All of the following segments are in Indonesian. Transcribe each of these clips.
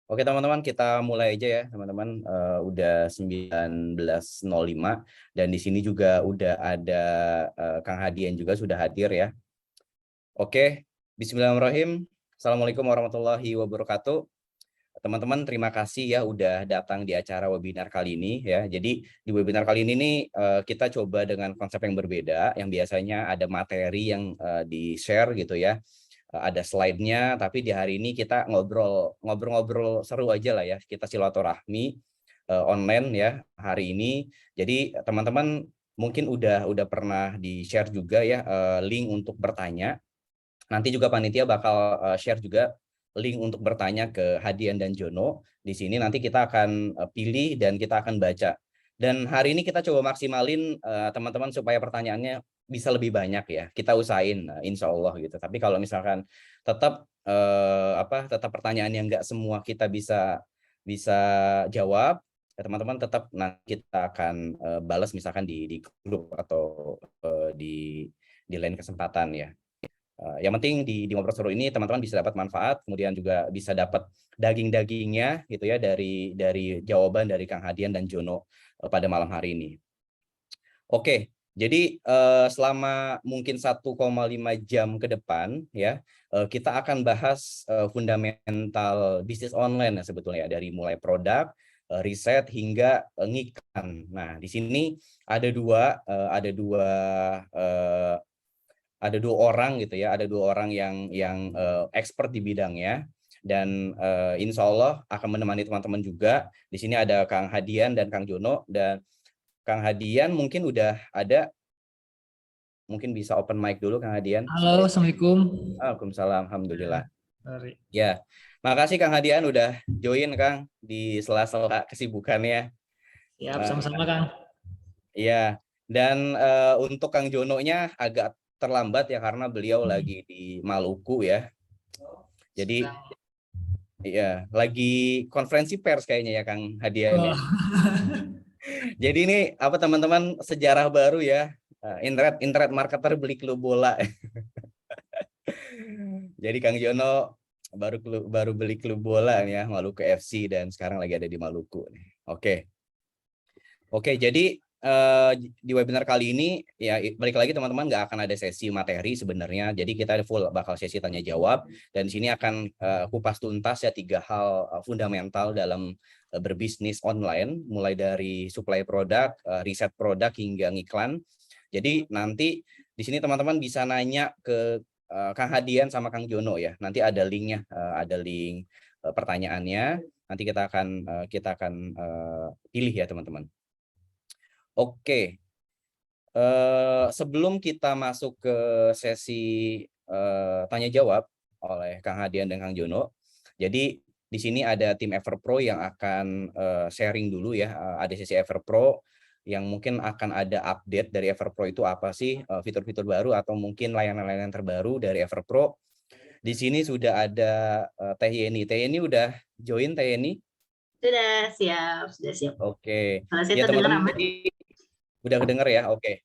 Oke teman-teman, kita mulai aja ya teman-teman. Udah 19.05 dan di sini juga udah ada Kang Hadian juga sudah hadir ya. Oke, Bismillahirrahmanirrahim. Assalamualaikum warahmatullahi wabarakatuh. Teman-teman, terima kasih ya udah datang di acara webinar kali ini ya. Jadi di webinar kali ini nih kita coba dengan konsep yang berbeda. Yang biasanya ada materi yang di-share gitu ya. Ada slide-nya, tapi di hari ini kita ngobrol-ngobrol seru aja lah ya. Kita silaturahmi online ya hari ini. Jadi teman-teman mungkin udah pernah di-share juga ya link untuk bertanya. Nanti juga panitia bakal share juga link untuk bertanya ke Hadian dan Jono. Di sini nanti kita akan pilih dan kita akan baca. Dan hari ini kita coba maksimalin teman-teman supaya pertanyaannya bisa lebih banyak ya. Kita usahain insya Allah gitu. Tapi kalau misalkan tetap tetap pertanyaan yang nggak semua kita bisa jawab, ya teman-teman tetap nanti kita akan balas misalkan di grup atau di lain kesempatan ya. Yang penting di ngobrol seru ini teman-teman bisa dapat manfaat, kemudian juga bisa dapat daging-dagingnya gitu ya dari jawaban dari Kang Hadian dan Jono pada malam hari ini. Oke, jadi selama mungkin 1,5 jam ke depan ya kita akan bahas fundamental bisnis online ya sebetulnya dari mulai produk, riset hingga ngiklan. Nah, di sini ada dua orang gitu ya, ada dua orang yang expert di bidangnya dan insya Allah akan menemani teman-teman juga. Di sini ada Kang Hadian dan Kang Jono, dan Kang Hadian mungkin udah ada, mungkin bisa open mic dulu Kang Hadian. Halo, Assalamualaikum. Waalaikumsalam, alhamdulillah. Mari. Ya, makasih Kang Hadian udah join Kang di sela-sela kesibukannya. Siap, Eh, sama-sama, Kang. Iya, dan untuk Kang Jono-nya agak terlambat ya karena beliau lagi di Maluku ya. Jadi Sedang. iya, lagi konferensi pers kayaknya ya Kang Hadian ya. Oh. Jadi ini apa teman-teman sejarah baru ya. Internet marketer beli klub bola. Jadi Kang Jono baru beli klub bola ya, Maluku FC, dan sekarang lagi ada di Maluku nih. Oke. Oke, jadi di webinar kali ini ya balik lagi teman-teman, nggak akan ada sesi materi sebenarnya. Jadi kita full bakal sesi tanya jawab, dan di sini akan kupas tuntas ya 3 hal fundamental dalam berbisnis online, mulai dari supply produk, riset produk hingga ngiklan. Jadi nanti di sini teman-teman bisa nanya ke Kang Hadian sama Kang Jono ya. Nanti ada linknya, ada link pertanyaannya. Nanti kita akan pilih ya teman-teman. Oke, sebelum kita masuk ke sesi tanya jawab oleh Kang Hadian dan Kang Jono, jadi di sini ada tim Everpro yang akan sharing dulu ya. Ada sesi Everpro yang mungkin akan ada update dari Everpro itu apa sih, fitur-fitur baru atau mungkin layanan-layanan terbaru dari Everpro. Di sini sudah ada Teh Yeni. Teh Yeni udah join, Teh Yeni? Sudah siap. Oke, Kalau saya ya terdengar teman-teman, aman? jadi udah kedenger ya, oke.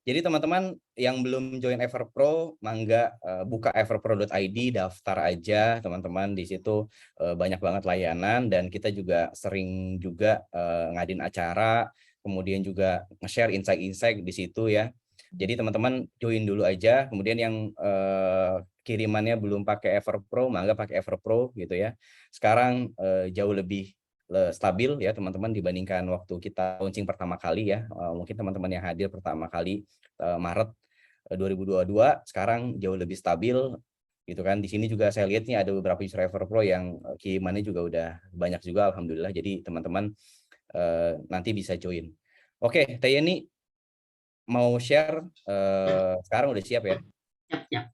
Jadi teman-teman yang belum join Everpro, mangga buka everpro.id, daftar aja teman-teman. Di situ banyak banget layanan, dan kita juga sering juga ngadain acara, kemudian juga nge-share insight-insight di situ ya. Jadi teman-teman join dulu aja, kemudian yang kirimannya belum pakai Everpro, mangga pakai Everpro gitu ya. Sekarang jauh lebih stabil ya teman-teman dibandingkan waktu kita launching pertama kali ya. Mungkin teman-teman yang hadir pertama kali Maret 2022 sekarang jauh lebih stabil gitu kan. Di sini juga saya lihat nih ada beberapa user Everpro yang kirimannya juga udah banyak juga alhamdulillah. Jadi teman-teman nanti bisa join. Oke, Teh Yeni mau share sekarang udah siap ya? Siap.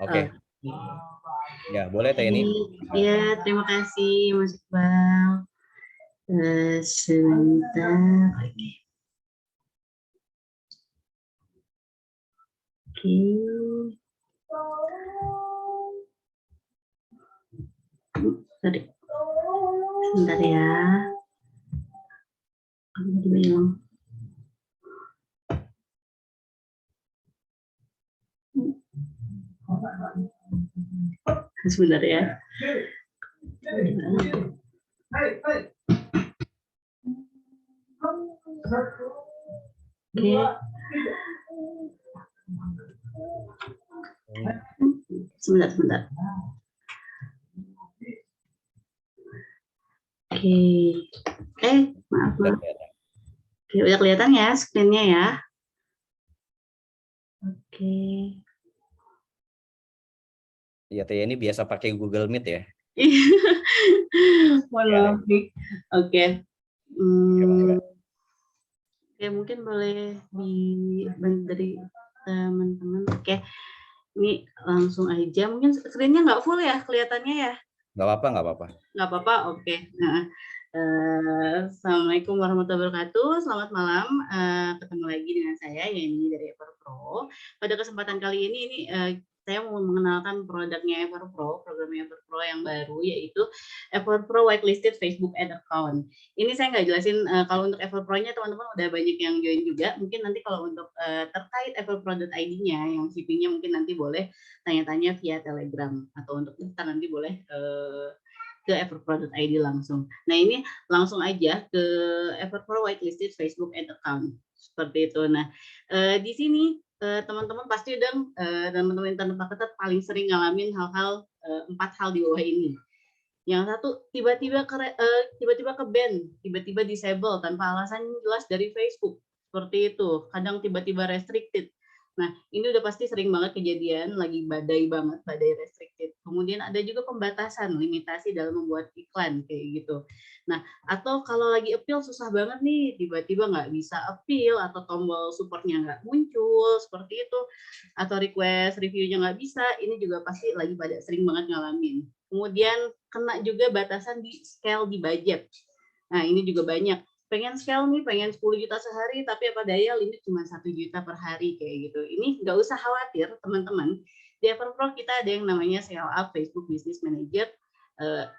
Oke. Ya, boleh Teh Yeni. Ya, terima kasih Mas Iqbal. Sebentar. Oke. Tadi. Sebentar ya. Sebentar ya. Oke. Sebentar. Oke. Maaf. Oke, udah kelihatan ya screen-nya ya. Oke. Iya, Teh, ini biasa pakai Google Meet ya. Mohon maaf nih. Oke. Bangga. Oke, mungkin boleh dibantu dari teman-teman. Oke, ini langsung aja. Mungkin screen-nya nggak full ya kelihatannya ya? Nggak apa-apa. Nggak apa-apa, oke. Nah, Assalamualaikum warahmatullahi wabarakatuh. Selamat malam. Ketemu lagi dengan saya, Yeni dari Everpro. Pada kesempatan kali ini saya mau mengenalkan produknya Everpro, programnya Everpro yang baru, yaitu Everpro Whitelisted Facebook Ad Account. Ini saya nggak jelasin, kalau untuk Everpro-nya teman-teman udah banyak yang join juga. Mungkin nanti kalau untuk terkait everpro.id-nya, yang shipping-nya mungkin nanti boleh tanya-tanya via Telegram, atau untuk daftar nanti boleh ke everpro.id langsung. Nah, ini langsung aja ke Everpro Whitelisted Facebook Ad Account. Seperti itu. Nah, di sini teman-teman pasti dan teman-teman internet marketer paling sering ngalamin hal-hal 4 hal di bawah ini. Yang satu, tiba-tiba ke ban, tiba-tiba disable tanpa alasan jelas dari Facebook. Seperti itu. Kadang tiba-tiba restricted. Nah, ini udah pasti sering banget kejadian, lagi badai banget, badai restricted. Kemudian ada juga pembatasan, limitasi dalam membuat iklan, kayak gitu. Nah, atau kalau lagi appeal susah banget nih, tiba-tiba nggak bisa appeal, atau tombol supportnya nggak muncul, seperti itu. Atau request reviewnya nggak bisa, ini juga pasti lagi pada sering banget ngalamin. Kemudian kena juga batasan di scale di budget. Nah, ini juga banyak. Pengen scale nih, pengen 10 juta sehari, tapi apa daya limit cuma 1 juta per hari kayak gitu. Ini nggak usah khawatir, teman-teman. Di Everpro kita ada yang namanya CLA Facebook Business Manager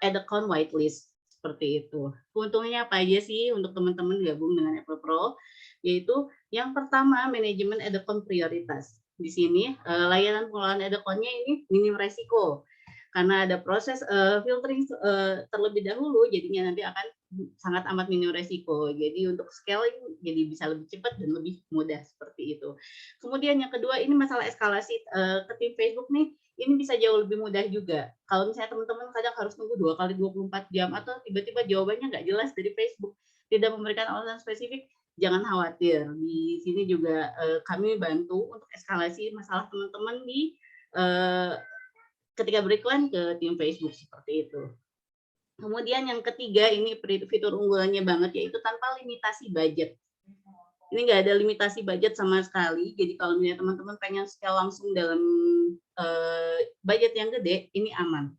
Ad Account Whitelist. Seperti itu. Keuntungannya apa aja sih untuk teman-teman gabung dengan Everpro? Yaitu yang pertama, manajemen ad account prioritas. Di sini layanan pengelolaan ad account-nya ini minim resiko. Karena ada proses filtering terlebih dahulu, jadinya nanti akan sangat amat minim resiko. Jadi untuk scaling jadi bisa lebih cepat dan lebih mudah seperti itu. Kemudian yang kedua ini masalah eskalasi ke tim Facebook nih, ini bisa jauh lebih mudah juga. Kalau misalnya teman-teman kadang harus tunggu 2 kali 24 jam atau tiba-tiba jawabannya nggak jelas dari Facebook, tidak memberikan alasan spesifik, jangan khawatir. Di sini juga kami bantu untuk eskalasi masalah teman-teman di ketika beriklan ke tim Facebook seperti itu. Kemudian yang ketiga ini fitur unggulannya banget yaitu tanpa limitasi budget. Ini nggak ada limitasi budget sama sekali. Jadi kalau misalnya teman-teman pengen scale langsung dalam budget yang gede, ini aman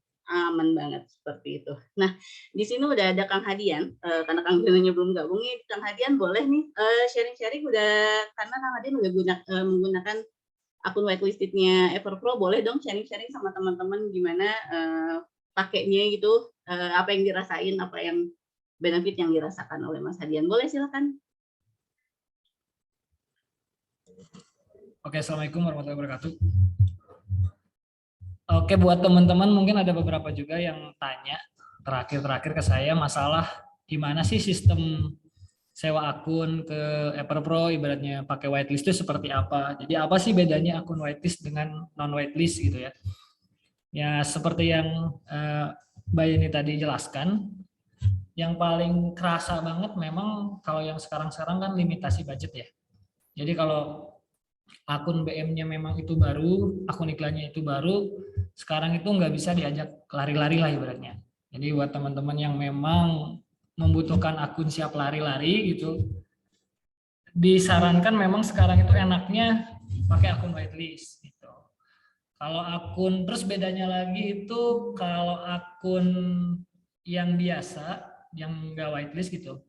banget seperti itu. Nah, di sini udah ada Kang Hadian, karena Kang Hadiannya belum gabung nih. Kang Hadian boleh nih sharing-sharing udah, karena Kang Hadian udah menggunakan akun whitelistednya Everpro, boleh dong sharing-sharing sama teman-teman gimana pakainya gitu, apa yang dirasain, apa yang benefit yang dirasakan oleh Mas Hadian. Boleh, silakan. Oke, Assalamualaikum warahmatullahi wabarakatuh. Oke, buat teman-teman mungkin ada beberapa juga yang tanya terakhir ke saya masalah gimana sih sistem sewa akun ke Everpro, ibaratnya pakai whitelist itu seperti apa. Jadi apa sih bedanya akun whitelist dengan non whitelist gitu ya. Ya seperti yang Mbak Yeni tadi jelaskan, yang paling kerasa banget memang kalau yang sekarang-sekarang kan limitasi budget ya. Jadi kalau akun BM-nya memang itu baru, akun iklannya itu baru, sekarang itu nggak bisa diajak lari-lari lah ibaratnya. Jadi buat teman-teman yang memang membutuhkan akun siap lari-lari gitu, disarankan memang sekarang itu enaknya pakai akun whitelist gitu. Kalau akun, terus bedanya lagi itu kalau akun yang biasa, yang nggak whitelist gitu,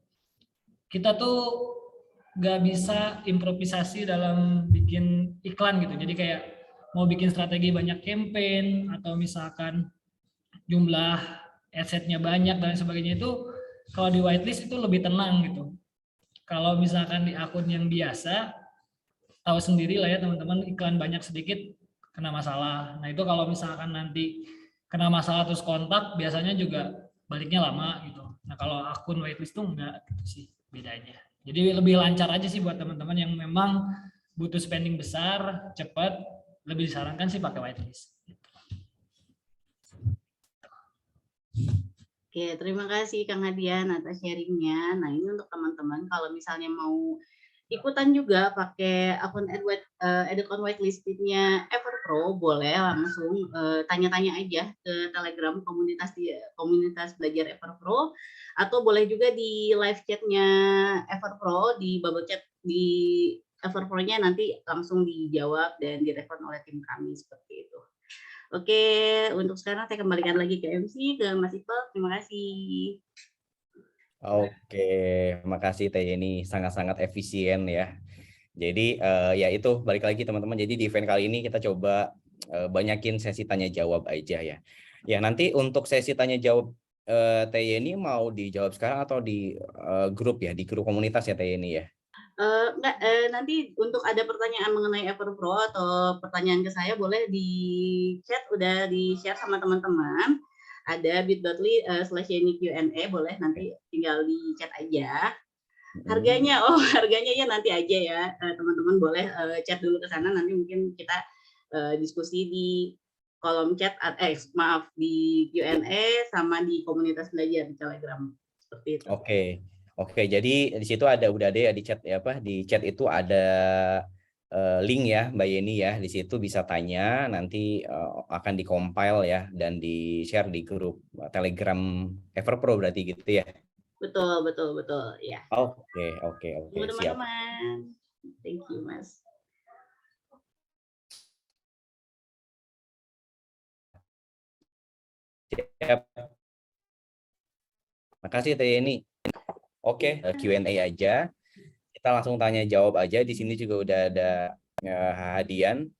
kita tuh nggak bisa improvisasi dalam bikin iklan gitu. Jadi kayak mau bikin strategi banyak campaign atau misalkan jumlah assetnya banyak dan sebagainya, itu kalau di whitelist itu lebih tenang gitu. Kalau misalkan di akun yang biasa, tahu sendiri lah ya teman-teman, iklan banyak sedikit kena masalah. Nah itu kalau misalkan nanti kena masalah terus kontak, biasanya juga baliknya lama gitu. Nah kalau akun whitelist tuh enggak gitu sih bedanya. Jadi lebih lancar aja sih buat teman-teman yang memang butuh spending besar, cepat, lebih disarankan sih pakai whitelist. Oke, terima kasih Kang Hadian atas sharingnya. Nah, ini untuk teman-teman kalau misalnya mau ikutan juga pakai akun account whitelist-nya Everpro, boleh langsung tanya-tanya aja ke Telegram komunitas belajar Everpro, atau boleh juga di live chat-nya Everpro, di bubble chat di Everpro-nya nanti langsung dijawab dan direspon oleh tim kami seperti itu. Oke, untuk sekarang saya kembalikan lagi ke MC, ke Mas Iqbal. Terima kasih. Oke, makasih Teh Yeni, sangat-sangat efisien ya. Jadi ya itu balik lagi teman-teman. Jadi di event kali ini kita coba banyakin sesi tanya jawab aja ya. Ya nanti untuk sesi tanya jawab Teh Yeni mau dijawab sekarang atau di grup ya, di grup komunitas ya Teh Yeni ya. Enggak, nanti untuk ada pertanyaan mengenai Everpro atau pertanyaan ke saya boleh di chat, udah di share sama teman-teman. Ada bit.ly/Yeni Q&A, boleh nanti tinggal di chat aja. Harganya, harganya ya nanti aja ya, teman-teman boleh chat dulu ke sana, nanti mungkin kita diskusi di kolom chat, di Q&A sama di komunitas belajar di Telegram, seperti itu. Oke, jadi di situ udah ada ya di chat ya di chat itu ada link ya Mbak Yeni ya, di situ bisa tanya, nanti akan di-compile ya dan di-share di grup Telegram Everpro berarti gitu ya. Betul ya. Oke, Tunggu siap. teman-teman. Thank you, Mas. Siap. Makasih Teh Yeni. Oke, Q&A aja. Kita langsung tanya jawab aja. Di sini juga udah ada Hadian.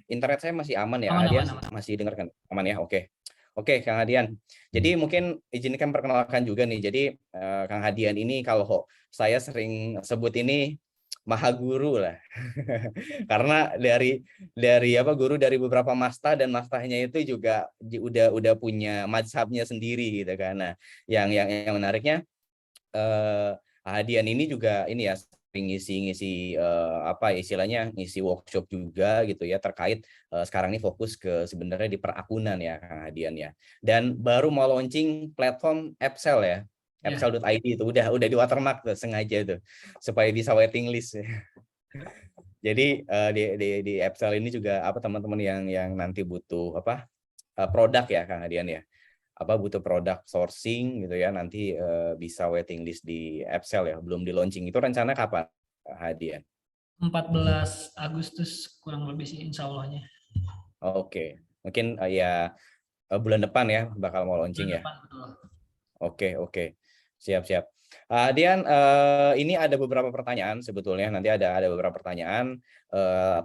Internet saya masih aman ya, Hadian? Masih dengar kan? Aman ya? Oke, Kang Hadian. Jadi mungkin izinkan perkenalkan juga nih. Jadi Kang Hadian ini kalau saya sering sebut ini maha guru lah. Karena dari guru dari beberapa mastah, dan mastahnya itu juga udah punya mazhabnya sendiri gitu kan. Nah, yang menariknya Hadian ini juga ini ya sering ngisi istilahnya ngisi workshop juga gitu ya, terkait sekarang ini fokus ke sebenarnya di perakunan ya Kang Hadian ya. Dan baru mau launching platform Appsell ya. Appsell.id itu udah di watermark tuh sengaja tuh supaya bisa waiting list. Jadi di Appsell ini juga teman-teman yang nanti butuh produk ya Kang Hadian ya. Butuh produk sourcing gitu ya, nanti bisa waiting list di Appsell ya, belum di launching. Itu rencana kapan Hadian? 14 Agustus kurang lebih sih insya Allahnya. Oke, mungkin ya bulan depan ya bakal mau launching ya. Oke, siap. Hadian, ini ada beberapa pertanyaan sebetulnya, nanti ada beberapa pertanyaan.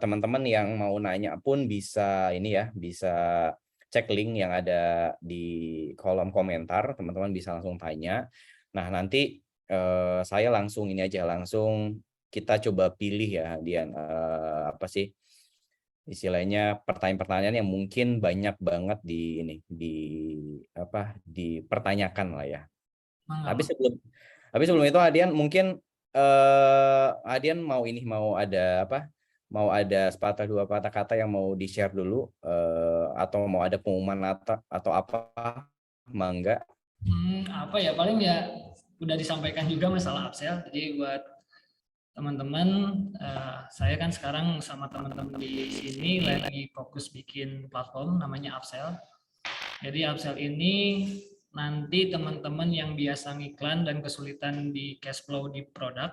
Teman-teman yang mau nanya pun bisa ini ya, bisa cek link yang ada di kolom komentar, teman-teman bisa langsung tanya. Nah, nanti saya langsung kita coba pilih ya, Dian, istilahnya pertanyaan-pertanyaan yang mungkin banyak banget dipertanyakan lah ya. Tapi sebelum itu Adian mungkin Adian mau ada sepatah dua patah kata yang mau di-share dulu, atau mau ada pengumuman atau apa, mangga. Paling ya udah disampaikan juga masalah Appsell. Jadi buat teman-teman, saya kan sekarang sama teman-teman di sini lagi fokus bikin platform namanya Appsell. Jadi Appsell ini nanti teman-teman yang biasa ngiklan dan kesulitan di cash flow di produk,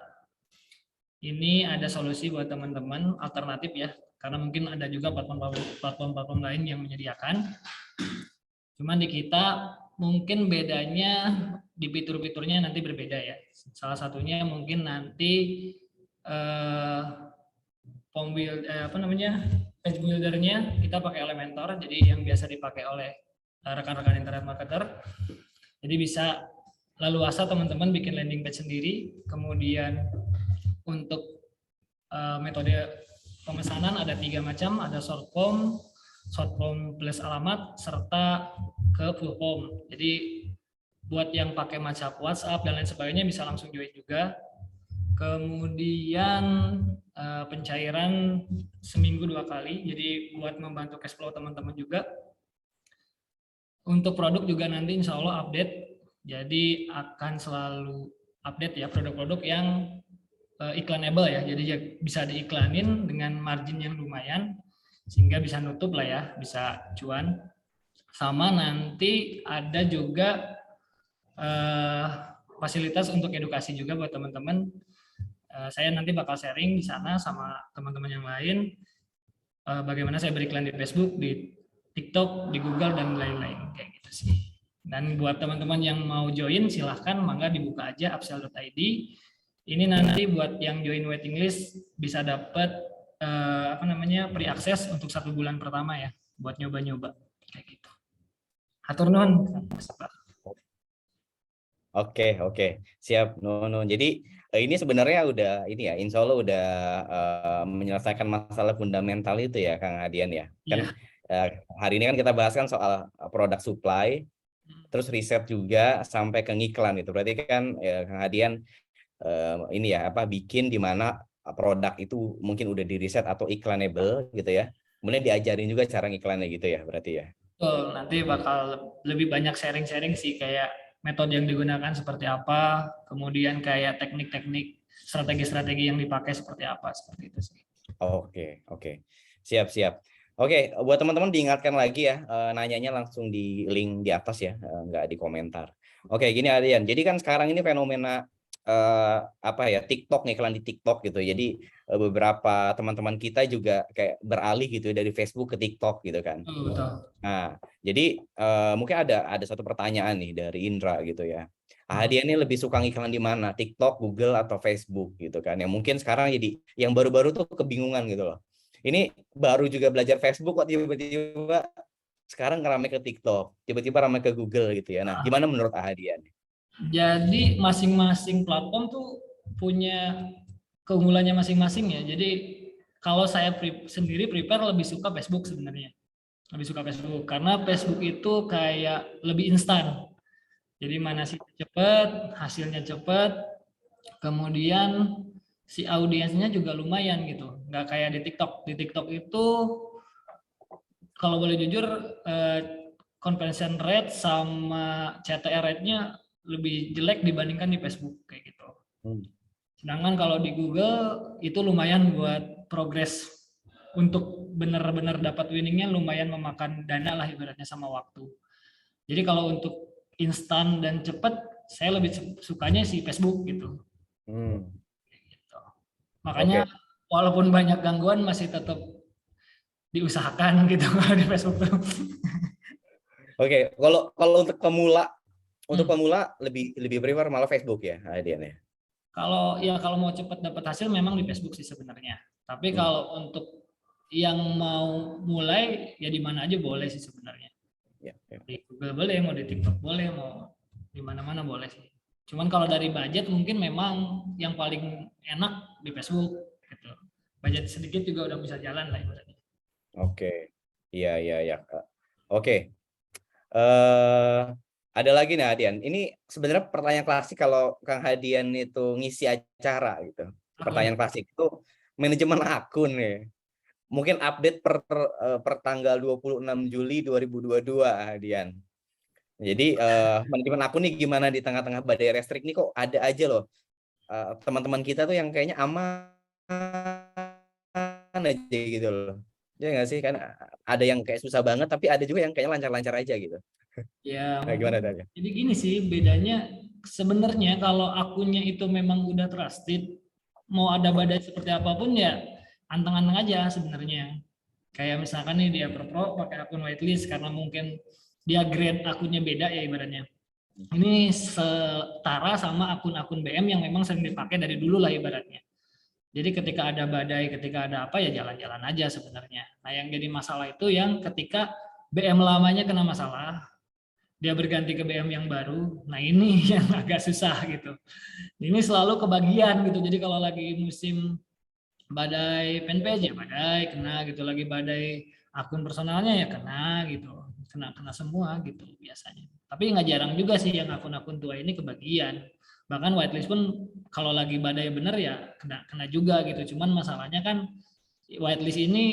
ini ada solusi buat teman-teman alternatif ya, karena mungkin ada juga platform lain yang menyediakan. Cuman di kita mungkin bedanya di fitur-fiturnya nanti berbeda ya. Salah satunya mungkin nanti page builder-nya kita pakai Elementor, jadi yang biasa dipakai oleh rekan-rekan internet marketer. Jadi bisa leluasa teman-teman bikin landing page sendiri. Kemudian untuk metode pemesanan ada 3 macam, ada short form plus alamat, serta ke full home. Jadi buat yang pakai WhatsApp dan lain sebagainya bisa langsung join juga. Kemudian pencairan seminggu 2 kali, jadi buat membantu cash flow teman-teman juga. Untuk produk juga nanti insya Allah update, jadi akan selalu update ya produk-produk yang iklanable ya, jadi bisa diiklanin dengan margin yang lumayan, sehingga bisa nutup lah ya, bisa cuan. Sama nanti ada juga fasilitas untuk edukasi juga buat teman-teman. Saya nanti bakal sharing di sana sama teman-teman yang lain bagaimana saya beriklan di Facebook, di TikTok, di Google dan lain-lain kayak gitu sih. Dan buat teman-teman yang mau join silahkan mangga dibuka aja upsell.id. Ini nanti buat yang join waiting list bisa dapat free access untuk 1 bulan pertama ya, buat nyoba-nyoba kayak gitu. Hatur nuhun. Oke, siap. No. Jadi ini sebenarnya udah ini ya, insya Allah udah menyelesaikan masalah fundamental itu ya, Kang Hadian ya. Kan hari ini kan kita bahas kan soal produk supply, terus riset juga sampai ke ngiklan itu. Berarti kan Kang Hadian ini ya bikin di mana produk itu mungkin udah di riset atau iklanable gitu ya. Kemudian diajarin juga cara ngiklannya gitu ya, berarti ya. Betul, nanti bakal lebih banyak sharing-sharing sih, kayak metode yang digunakan seperti apa, kemudian kayak teknik-teknik, strategi-strategi yang dipakai seperti apa, seperti itu sih. Oke. Siap. Oke, buat teman-teman diingatkan lagi ya, nanyanya langsung di link di atas ya, nggak di komentar. Oke, gini Adian. Jadi kan sekarang ini fenomena TikTok, iklan di TikTok gitu. Jadi beberapa teman-teman kita juga kayak beralih gitu dari Facebook ke TikTok gitu kan. Betul. Nah, jadi mungkin ada satu pertanyaan nih dari Indra gitu ya. Dia ini lebih suka iklan di mana? TikTok, Google atau Facebook gitu kan. Yang mungkin sekarang jadi yang baru-baru tuh kebingungan gitu loh. Ini baru juga belajar Facebook kok tiba-tiba sekarang ramai ke TikTok, tiba-tiba ramai ke Google gitu ya. Nah, gimana menurut Ahadian? Jadi masing-masing platform tuh punya keunggulannya masing-masing ya. Jadi kalau saya sendiri prepare lebih suka Facebook sebenarnya. Lebih suka Facebook karena Facebook itu kayak lebih instan. Jadi mana sih cepat, hasilnya cepat, kemudian si audiensnya juga lumayan gitu. Nggak kayak di TikTok. Di TikTok itu kalau boleh jujur conversion rate sama CTR rate-nya lebih jelek dibandingkan di Facebook kayak gitu. Sedangkan kalau di Google itu lumayan buat progres untuk benar-benar dapat winningnya, lumayan memakan dana lah ibaratnya sama waktu. Jadi kalau untuk instan dan cepat, saya lebih sukanya si Facebook gitu. Gitu. Makanya walaupun banyak gangguan masih tetap diusahakan gitu kalau di Facebook tuh. Oke, kalau untuk pemula lebih prefer malah Facebook ya, Adian ya. Kalau mau cepat dapat hasil memang di Facebook sih sebenarnya. Tapi kalau untuk yang mau mulai ya di mana aja boleh sih sebenarnya. Ya. Di Google boleh, mau di TikTok boleh, mau di mana-mana boleh sih. Cuman kalau dari budget mungkin memang yang paling enak di Facebook gitu. Budget sedikit juga udah bisa jalan lah ibaratnya. Oke. Iya. Oke. Ada lagi nih Hadian. Ini sebenarnya pertanyaan klasik kalau Kang Hadian itu ngisi acara gitu. Pertanyaan klasik itu manajemen akun nih. Mungkin update per tanggal 26 Juli 2022 Hadian. Jadi manajemen akun nih gimana di tengah-tengah badai restrik nih, kok ada aja loh teman-teman kita tuh yang kayaknya aman aja gitu loh. Ya nggak sih, kan ada yang kayak susah banget tapi ada juga yang kayaknya lancar-lancar aja gitu. Ya, nah, gimana tadi? Jadi gini sih bedanya, sebenarnya kalau akunnya itu memang udah trusted, mau ada badai seperti apapun ya anteng-anteng aja sebenarnya. Kayak misalkan nih di EverPro pakai akun whitelist karena mungkin dia grade akunnya beda ya ibaratnya. Ini setara sama akun-akun BM yang memang sering dipakai dari dulu lah ibaratnya. Jadi ketika ada badai, ketika ada apa ya jalan-jalan aja sebenarnya. Nah yang jadi masalah itu yang ketika BM lamanya kena masalah, dia berganti ke BM yang baru. Nah ini yang agak susah gitu. Ini selalu kebagian gitu. Jadi kalau lagi musim badai fanpage ya badai kena gitu, lagi badai akun personalnya ya kena gitu. kena semua gitu biasanya. Tapi nggak jarang juga sih yang akun-akun tua ini kebagian. Bahkan whitelist pun kalau lagi badai bener ya kena juga gitu. Cuman masalahnya kan whitelist ini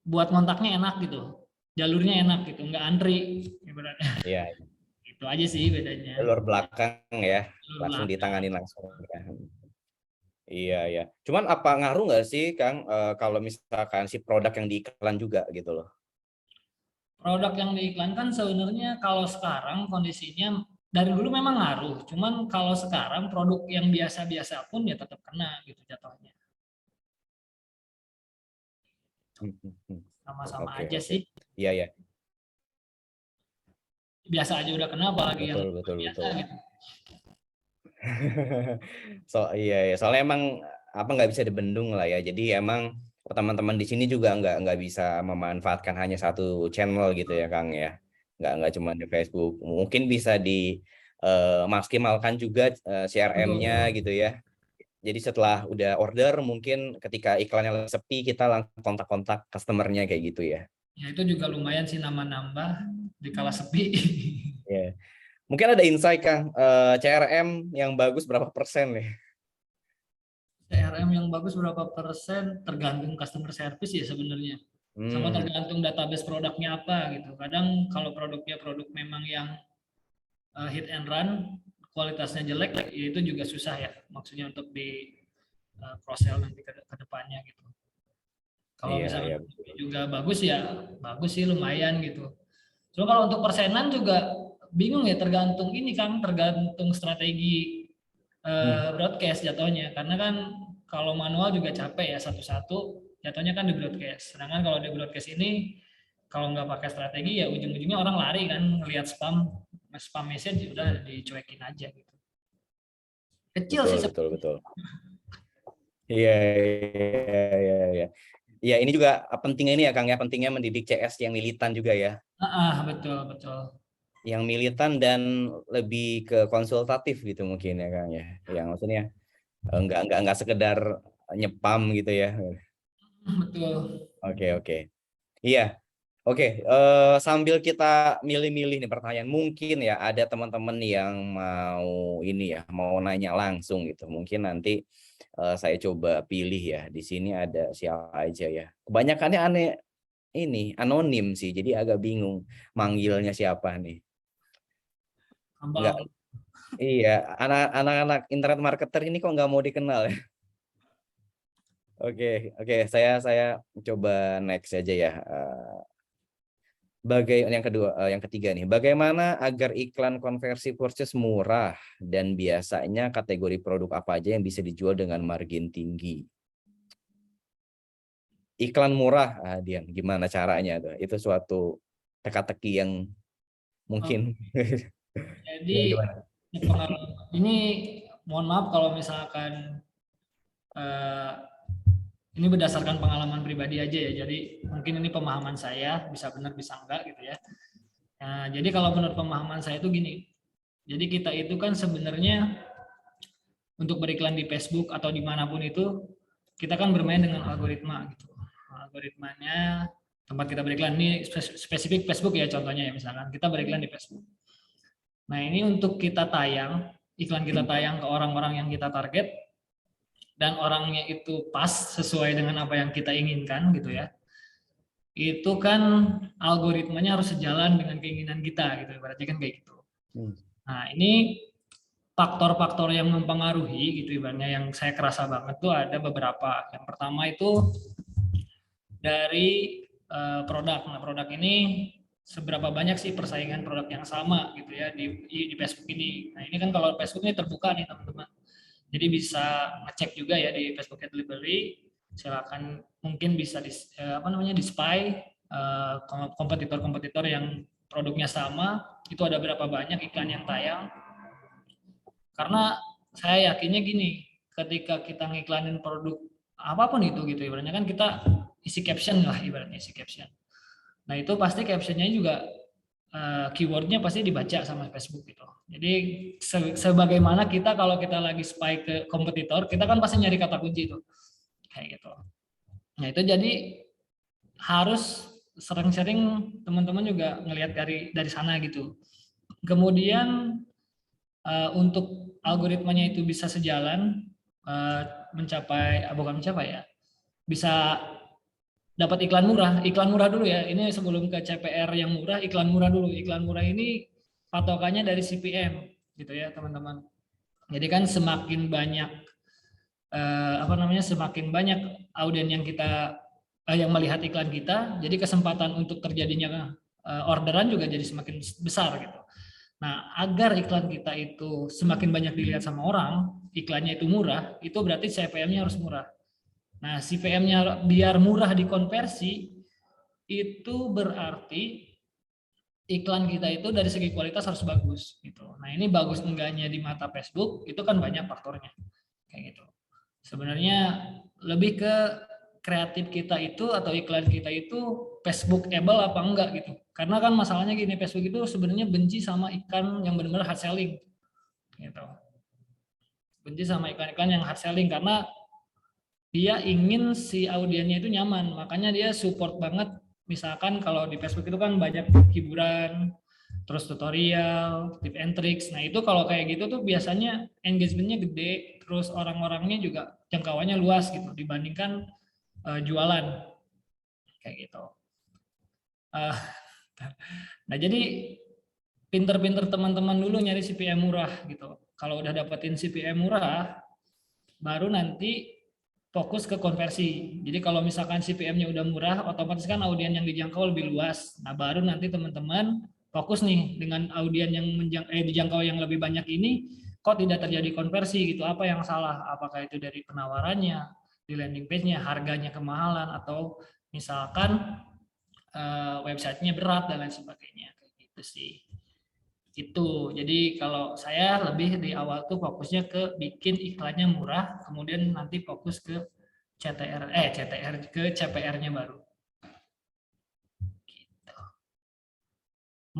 buat kontaknya enak gitu, jalurnya enak gitu, nggak antri ibaratnya. Iya, Itu aja sih bedanya. jalur belakang ya, Jalur langsung belakang. ditangani langsung ya. Iya ya. Cuman apa ngaruh nggak sih Kang kalau misalkan si produk yang diiklan juga gitu loh? Produk yang diiklankan sebenarnya kalau sekarang kondisinya dari dulu memang ngaruh, cuman kalau sekarang produk yang biasa-biasa pun ya tetap kena gitu jatuhnya. Sama-sama Oke, aja oke. sih. Iya ya. Biasa aja udah kena, apalagi yang Betul biasa betul. gitu. Iya ya. Soalnya emang apa nggak bisa dibendung lah ya. Jadi emang teman-teman di sini juga nggak bisa memanfaatkan hanya satu channel gitu ya Kang ya. Nggak cuma di Facebook. Mungkin bisa di maksimalkan juga CRM-nya Betul. gitu ya. Jadi setelah udah order mungkin ketika iklannya sepi kita langsung kontak-kontak customernya kayak gitu ya. Ya itu juga lumayan sih nambah-nambah di kala sepi. Ya. Mungkin ada insight Kang, CRM yang bagus berapa persen nih? CRM yang bagus berapa persen tergantung customer service ya sebenarnya. Sama tergantung database produknya apa gitu. Kadang kalau produknya produk memang yang hit and run, kualitasnya jelek, ya itu juga susah ya. Maksudnya untuk di cross sell nanti ke depannya gitu. Kalau Iya, misalnya iya. juga bagus ya, bagus sih lumayan gitu. Cuma kalau untuk persenan juga bingung ya, tergantung ini kan, tergantung strategi broadcast jatuhnya. Karena kan kalau manual juga capek ya satu-satu, jatuhnya kan di broadcast. Sedangkan kalau di broadcast ini kalau nggak pakai strategi ya ujung-ujungnya orang lari kan ngelihat spam message udah dicuekin aja gitu. Kecil sih Betul. Iya, iya. Iya, ini juga pentingnya ini ya Kang ya, pentingnya mendidik CS yang militan juga ya. Betul. Yang militan dan lebih ke konsultatif gitu mungkin ya Kang ya. Yang maksudnya enggak sekedar nyepam gitu ya. Betul. Oke. Iya. Oke, sambil kita milih-milih nih pertanyaan, mungkin ya ada teman-teman yang mau ini ya, mau nanya langsung gitu. Mungkin nanti saya coba pilih ya. Di sini ada siapa aja ya. Kebanyakannya aneh ini anonim sih, jadi agak bingung manggilnya siapa nih. Enggak, Abang. iya, anak-anak internet marketer ini kok nggak mau dikenal ya. Oke, saya coba next aja ya. Yang ketiga nih, bagaimana agar iklan konversi purchase murah dan biasanya kategori produk apa aja yang bisa dijual dengan margin tinggi? Iklan murah, Dian, gimana caranya tuh? Itu suatu teka-teki yang mungkin Jadi gimana? ini mohon maaf kalau misalkan ini berdasarkan pengalaman pribadi aja ya. Jadi mungkin ini pemahaman saya, bisa benar bisa enggak gitu ya. Nah, jadi kalau menurut pemahaman saya itu gini. Jadi kita itu kan sebenarnya untuk beriklan di Facebook atau dimanapun itu kita kan bermain dengan algoritma gitu. Algoritmanya tempat kita beriklan ini spesifik Facebook ya contohnya ya, misalkan kita beriklan di Facebook. Nah ini untuk kita tayang, iklan kita tayang ke orang-orang yang kita target dan orangnya itu pas sesuai dengan apa yang kita inginkan gitu ya. Itu kan algoritmanya harus sejalan dengan keinginan kita gitu, berarti kan kayak gitu. Nah ini faktor-faktor yang mempengaruhi gitu ibaratnya yang saya kerasa banget tuh ada beberapa. Yang pertama itu dari produk. Nah produk ini seberapa banyak sih persaingan produk yang sama gitu ya di Facebook ini. Nah ini kan kalau Facebook ini terbuka nih teman-teman. Jadi bisa ngecek juga ya di Facebook Ad Library. Silakan mungkin bisa di spy kompetitor-kompetitor yang produknya sama, itu ada berapa banyak iklan yang tayang. Karena saya yakinnya gini, ketika kita ngiklanin produk apapun itu gitu ibaratnya kan kita isi caption lah ibaratnya isi caption. Nah itu pasti captionnya juga keywordnya pasti dibaca sama Facebook gitu. Jadi sebagaimana kita kalau kita lagi spy ke kompetitor, kita kan pasti nyari kata kunci itu, kayak gitu. Nah itu jadi harus sering sharing teman-teman juga ngelihat dari sana gitu. Kemudian untuk algoritmanya itu bisa sejalan, bukan mencapai ya, bisa dapat iklan murah dulu ya. Ini sebelum ke CPR yang murah, iklan murah dulu. Iklan murah ini patokannya dari CPM gitu ya teman-teman. Jadi kan semakin banyak semakin banyak audien yang yang melihat iklan kita, jadi kesempatan untuk terjadinya orderan juga jadi semakin besar gitu. Nah, agar iklan kita itu semakin banyak dilihat sama orang, iklannya itu murah, itu berarti CPM-nya harus murah. Nah, CPM-nya biar murah dikonversi, itu berarti iklan kita itu dari segi kualitas harus bagus gitu. Nah, ini bagus enggaknya di mata Facebook itu kan banyak faktornya kayak gitu. Sebenarnya lebih ke kreatif kita itu atau iklan kita itu Facebookable apa enggak gitu. Karena kan masalahnya gini, Facebook itu sebenarnya benci sama iklan yang benar-benar hard selling gitu. Benci sama iklan-iklan yang hard selling karena dia ingin si audiennya itu nyaman, makanya dia support banget. Misalkan kalau di Facebook itu kan banyak hiburan, terus tutorial, tip and tricks. Nah itu kalau kayak gitu tuh biasanya engagementnya gede, terus orang-orangnya juga jangkauannya luas gitu dibandingkan jualan kayak gitu. Nah jadi pinter-pinter teman-teman dulu nyari CPM murah gitu. Kalau udah dapetin CPM murah, baru nanti fokus ke konversi. Jadi kalau misalkan CPM-nya udah murah, otomatis kan audien yang dijangkau lebih luas. Nah, baru nanti teman-teman fokus nih dengan audien yang dijangkau yang lebih banyak ini, kok tidak terjadi konversi gitu. Apa yang salah? Apakah itu dari penawarannya, di landing page-nya, harganya kemahalan, atau misalkan website-nya berat dan lain sebagainya. Kayak gitu sih. Itu. Jadi kalau saya lebih di awal tuh fokusnya ke bikin iklannya murah, kemudian nanti fokus ke CTR ke CPR-nya baru. Gitu.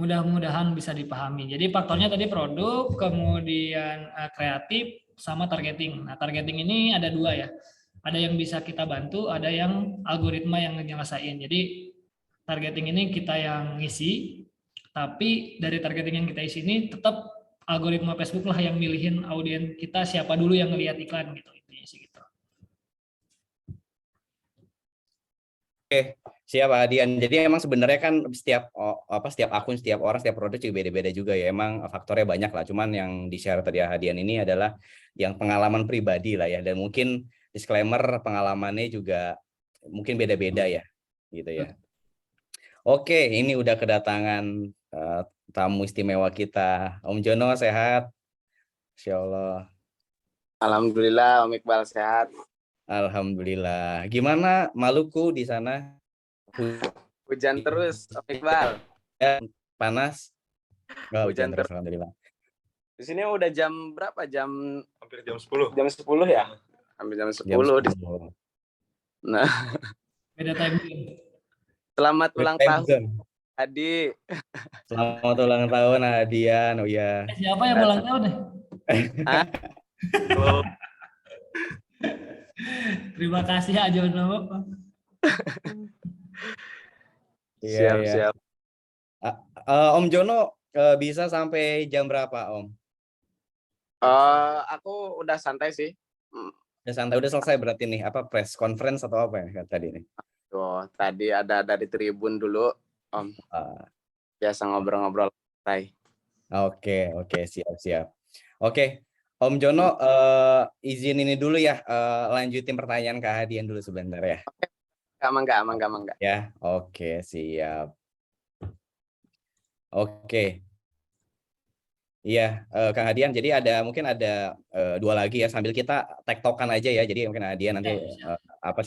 Mudah-mudahan bisa dipahami. Jadi faktornya tadi produk, kemudian kreatif, sama targeting. Nah, targeting ini ada dua ya. Ada yang bisa kita bantu, ada yang algoritma yang nyelesain. Jadi targeting ini kita yang ngisi, tapi dari targeting yang kita isi ini tetap algoritma Facebook lah yang milihin audien kita siapa dulu yang ngelihat iklan gitu. Intinya sih gitu. Oke, siap Pak Adian. Jadi emang sebenarnya kan setiap akun, setiap orang, setiap produk juga beda-beda juga ya. Emang faktornya banyak lah. Cuman yang di-share tadi Hadian ini adalah yang pengalaman pribadi lah ya. Dan mungkin disclaimer pengalamannya juga mungkin beda-beda ya, gitu ya. Oke, ini udah kedatangan tamu istimewa kita. Om Jono sehat? Insya Allah. Alhamdulillah, Om Iqbal sehat. Alhamdulillah. Gimana Maluku di sana? Hujan terus, Om Iqbal. Panas? Oh, hujan terus, terus. alhamdulillah. Di sini udah jam berapa? Hampir jam 10. Jam 10 ya? Hampir jam 10. Nah, Beda time zone. selamat ulang tahun, Adi. Selamat ulang tahun, Adian. Oh ya. Siapa yang ulang tahun nih? Terima kasih aja Jono. Siap. Om Jono bisa sampai jam berapa, Om? Aku udah santai sih. Udah santai, udah selesai berarti nih. Apa press conference atau apa ya tadi nih? Tadi ada dari Tribun dulu, Om. Biasa ngobrol-ngobrol santai. Oke, siap. Oke, Om Jono, izin ini dulu ya, lanjutin pertanyaan Kak Hadian dulu sebentar ya. Mangga. Ya, oke, siap. Oke. Iya, Kang Hadian, jadi mungkin ada dua lagi ya, sambil kita tektokan aja ya, jadi mungkin Hadian nanti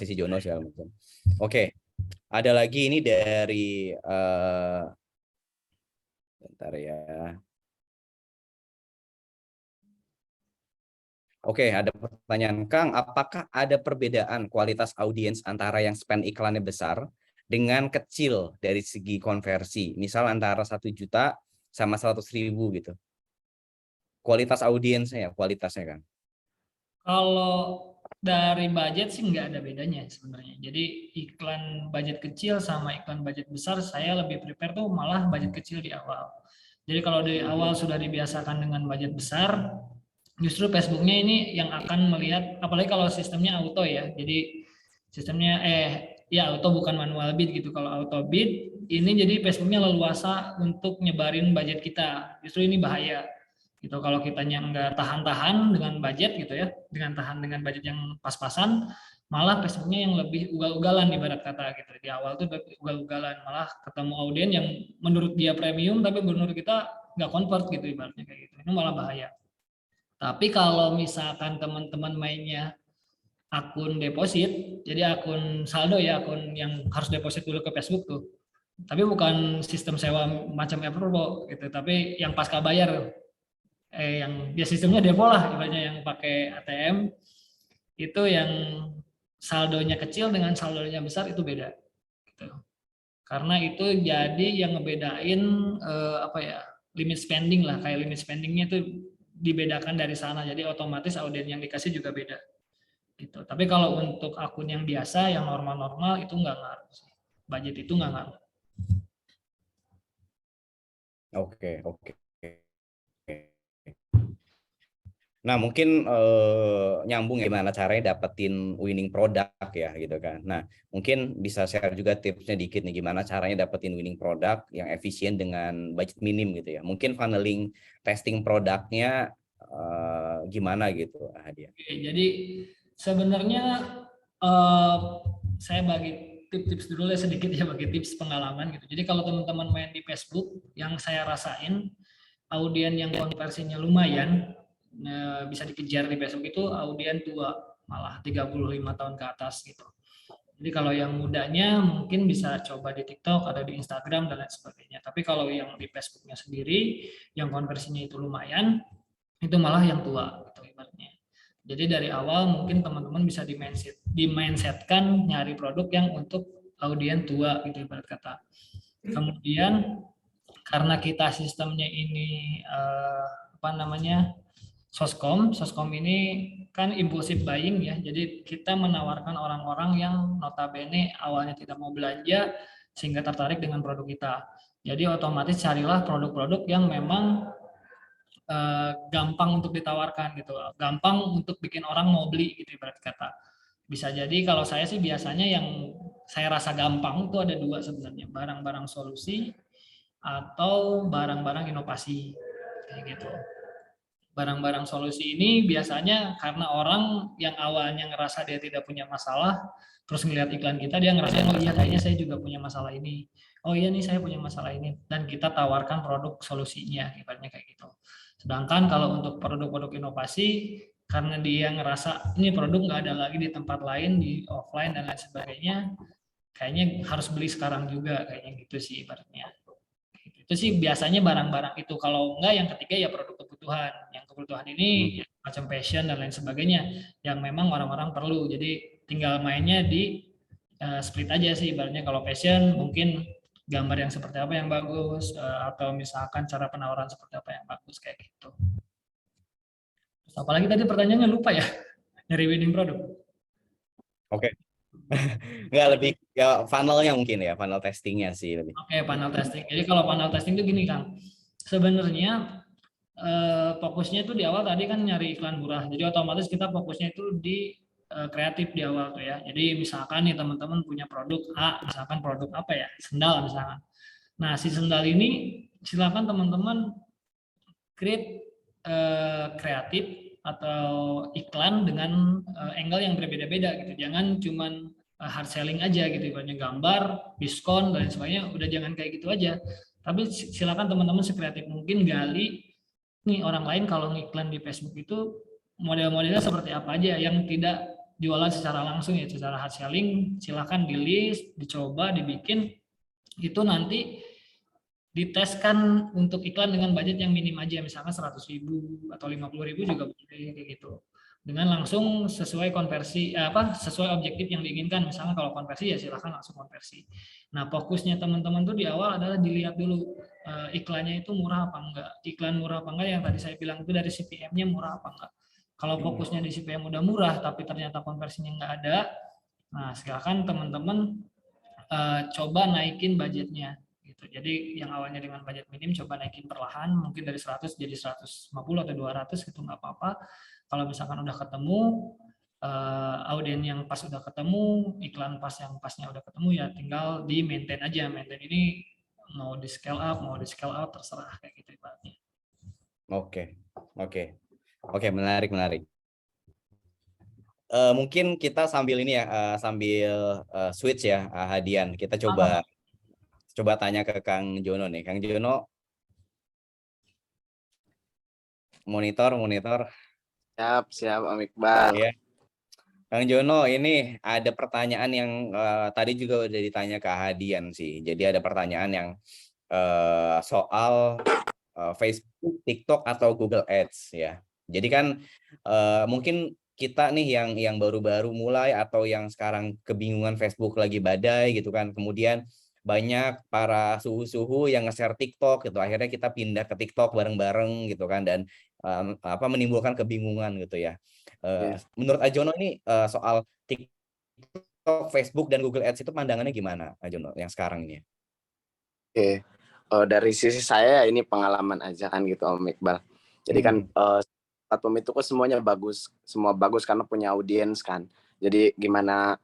sisi Jono segala macam. Oke, ada lagi ini dari bentar ya. Oke, ada pertanyaan, Kang, apakah ada perbedaan kualitas audiens antara yang spend iklannya besar dengan kecil dari segi konversi, misal antara 1 juta sama 100.000 gitu? Kualitas audiensnya ya, kualitasnya kan? Kalau Dari budget sih nggak ada bedanya sebenarnya. Jadi iklan budget kecil sama iklan budget besar, saya lebih prepare tuh malah budget kecil di awal. Jadi kalau di awal sudah dibiasakan dengan budget besar, justru Facebooknya ini yang akan melihat, apalagi kalau sistemnya auto ya. Jadi sistemnya ya auto bukan manual bid gitu. Kalau auto bid ini jadi Facebooknya leluasa untuk nyebarin budget kita. Justru ini bahaya gitu kalau kitanya nggak tahan-tahan dengan budget gitu ya, dengan tahan dengan budget yang pas-pasan, malah Facebooknya yang lebih ugal-ugalan ibarat kata gitu. Di awal tuh ugal-ugalan, malah ketemu audien yang menurut dia premium tapi menurut kita nggak convert gitu ibaratnya kayak gitu. Itu malah bahaya. Tapi kalau misalkan teman-teman mainnya akun deposit, jadi akun saldo ya, akun yang harus deposit dulu ke Facebook tuh. Tapi bukan sistem sewa macam Everbo gitu, tapi yang pasca bayar. Yang dia sistemnya depo lah, ibaratnya yang pakai ATM, itu yang saldonya kecil dengan saldonya besar itu beda. Gitu. Karena itu jadi yang ngebedain apa ya, limit spending lah, kayak limit spendingnya itu dibedakan dari sana, jadi otomatis audien yang dikasih juga beda. Gitu. Tapi kalau untuk akun yang biasa, yang normal-normal itu nggak ngaruh. Budget itu nggak ngaruh. Oke. Nah, mungkin nyambung gimana caranya dapetin winning product ya gitu kan. Nah, mungkin bisa share juga tipsnya dikit nih gimana caranya dapetin winning product yang efisien dengan budget minim gitu ya. Mungkin funneling testing produknya gimana gitu, Hadiah. Oke, jadi sebenarnya saya bagi tips-tips dulu ya sedikit ya, bagi tips pengalaman gitu. Jadi kalau teman-teman main di Facebook, yang saya rasain audien yang konversinya lumayan bisa dikejar di Facebook itu audien tua, malah 35 tahun ke atas gitu. Jadi kalau yang mudanya mungkin bisa coba di TikTok atau di Instagram dan lain sebagainya. Tapi kalau yang di Facebooknya sendiri yang konversinya itu lumayan, itu malah yang tua gitu ibaratnya. Jadi dari awal mungkin teman-teman bisa di-mindsetkan nyari produk yang untuk audien tua gitu ibarat kata. Kemudian karena kita sistemnya ini Soskom ini kan impulsive buying ya, jadi kita menawarkan orang-orang yang notabene awalnya tidak mau belanja sehingga tertarik dengan produk kita. Jadi otomatis carilah produk-produk yang memang gampang untuk ditawarkan gitu, gampang untuk bikin orang mau beli gitu ibarat kata. Bisa jadi kalau saya sih biasanya yang saya rasa gampang itu ada dua sebenarnya, barang-barang solusi atau barang-barang inovasi kayak gitu. Barang-barang solusi ini biasanya karena orang yang awalnya ngerasa dia tidak punya masalah, terus ngelihat iklan kita dia ngerasa oh iya kayaknya saya juga punya masalah ini, oh iya nih saya punya masalah ini, dan kita tawarkan produk solusinya ibaratnya kayak gitu. Sedangkan kalau untuk produk-produk inovasi, karena dia ngerasa ini produk nggak ada lagi di tempat lain, di offline dan lain sebagainya, kayaknya harus beli sekarang juga kayaknya gitu sih ibaratnya. Itu sih biasanya barang-barang itu. Kalau enggak yang ketiga ya produk kebutuhan. Yang kebutuhan ini ya, macam fashion dan lain sebagainya yang memang orang-orang perlu. Jadi tinggal mainnya di split aja sih ibaratnya. Kalau fashion mungkin gambar yang seperti apa yang bagus atau misalkan cara penawaran seperti apa yang bagus kayak gitu. Terus apalagi tadi pertanyaannya lupa ya. Nyari winning produk. Oke. Nggak, lebih ya funnelnya mungkin ya, funnel testingnya sih lebih. Oke, funnel testing. Jadi kalau funnel testing itu gini Kang, sebenarnya fokusnya itu di awal tadi kan nyari iklan murah. Jadi otomatis kita fokusnya itu di kreatif di awal tuh ya. Jadi misalkan nih teman-teman punya produk A, misalkan produk apa ya, sendal misalkan. Nah si sendal ini silakan teman-teman create kreatif atau iklan dengan angle yang berbeda-beda gitu. Jangan cuman hard selling aja gitu, ibaratnya gambar, diskon dan sebagainya, udah jangan kayak gitu aja. Tapi silakan teman-teman sekreatif mungkin gali nih orang lain kalau ngiklan di Facebook itu model-modelnya seperti apa aja yang tidak jualan secara langsung ya, secara hard selling, silakan di list, dicoba, dibikin, itu nanti diteskan untuk iklan dengan budget yang minim aja, misalkan 100.000 atau 50.000 juga boleh kayak gitu. Dengan langsung sesuai konversi sesuai objektif yang diinginkan. Misalnya kalau konversi ya silakan langsung konversi. Nah, fokusnya teman-teman tuh di awal adalah dilihat dulu iklannya itu murah apa enggak. Iklan murah apa enggak yang tadi saya bilang itu dari CPM-nya murah apa enggak. Kalau fokusnya di CPM udah murah tapi ternyata konversinya nggak ada, nah silakan teman-teman coba naikin budgetnya gitu. Jadi yang awalnya dengan budget minim coba naikin perlahan, mungkin dari 100 jadi 150 atau 200 gitu nggak apa-apa. Kalau misalkan udah ketemu audien yang pas udah ketemu, iklan pas yang pasnya udah ketemu, ya tinggal di maintain aja. Maintain ini mau di scale up, mau di scale out, terserah kayak gitu ibaratnya. Oke, menarik. Mungkin kita sambil ini ya, sambil switch ya, Hadian. Kita coba tanya ke Kang Jono nih. Kang Jono, monitor. Siap Om Iqbal. Ya. Kang Jono, ini ada pertanyaan yang tadi juga udah ditanya ke Hadian sih. Jadi ada pertanyaan yang soal Facebook, TikTok atau Google Ads ya. Jadi kan mungkin kita nih yang baru-baru mulai atau yang sekarang kebingungan Facebook lagi badai gitu kan. Kemudian banyak para suhu-suhu yang nge-share TikTok gitu. Akhirnya kita pindah ke TikTok bareng-bareng gitu kan, dan menimbulkan kebingungan gitu ya. Menurut Ajono ini soal TikTok, Facebook dan Google Ads itu pandangannya gimana, Ajono, yang sekarang ini? Oke. Dari sisi saya ini pengalaman aja kan gitu Om Iqbal. Jadi kan platform itu kok semuanya bagus, semua bagus karena punya audiens kan. Jadi gimana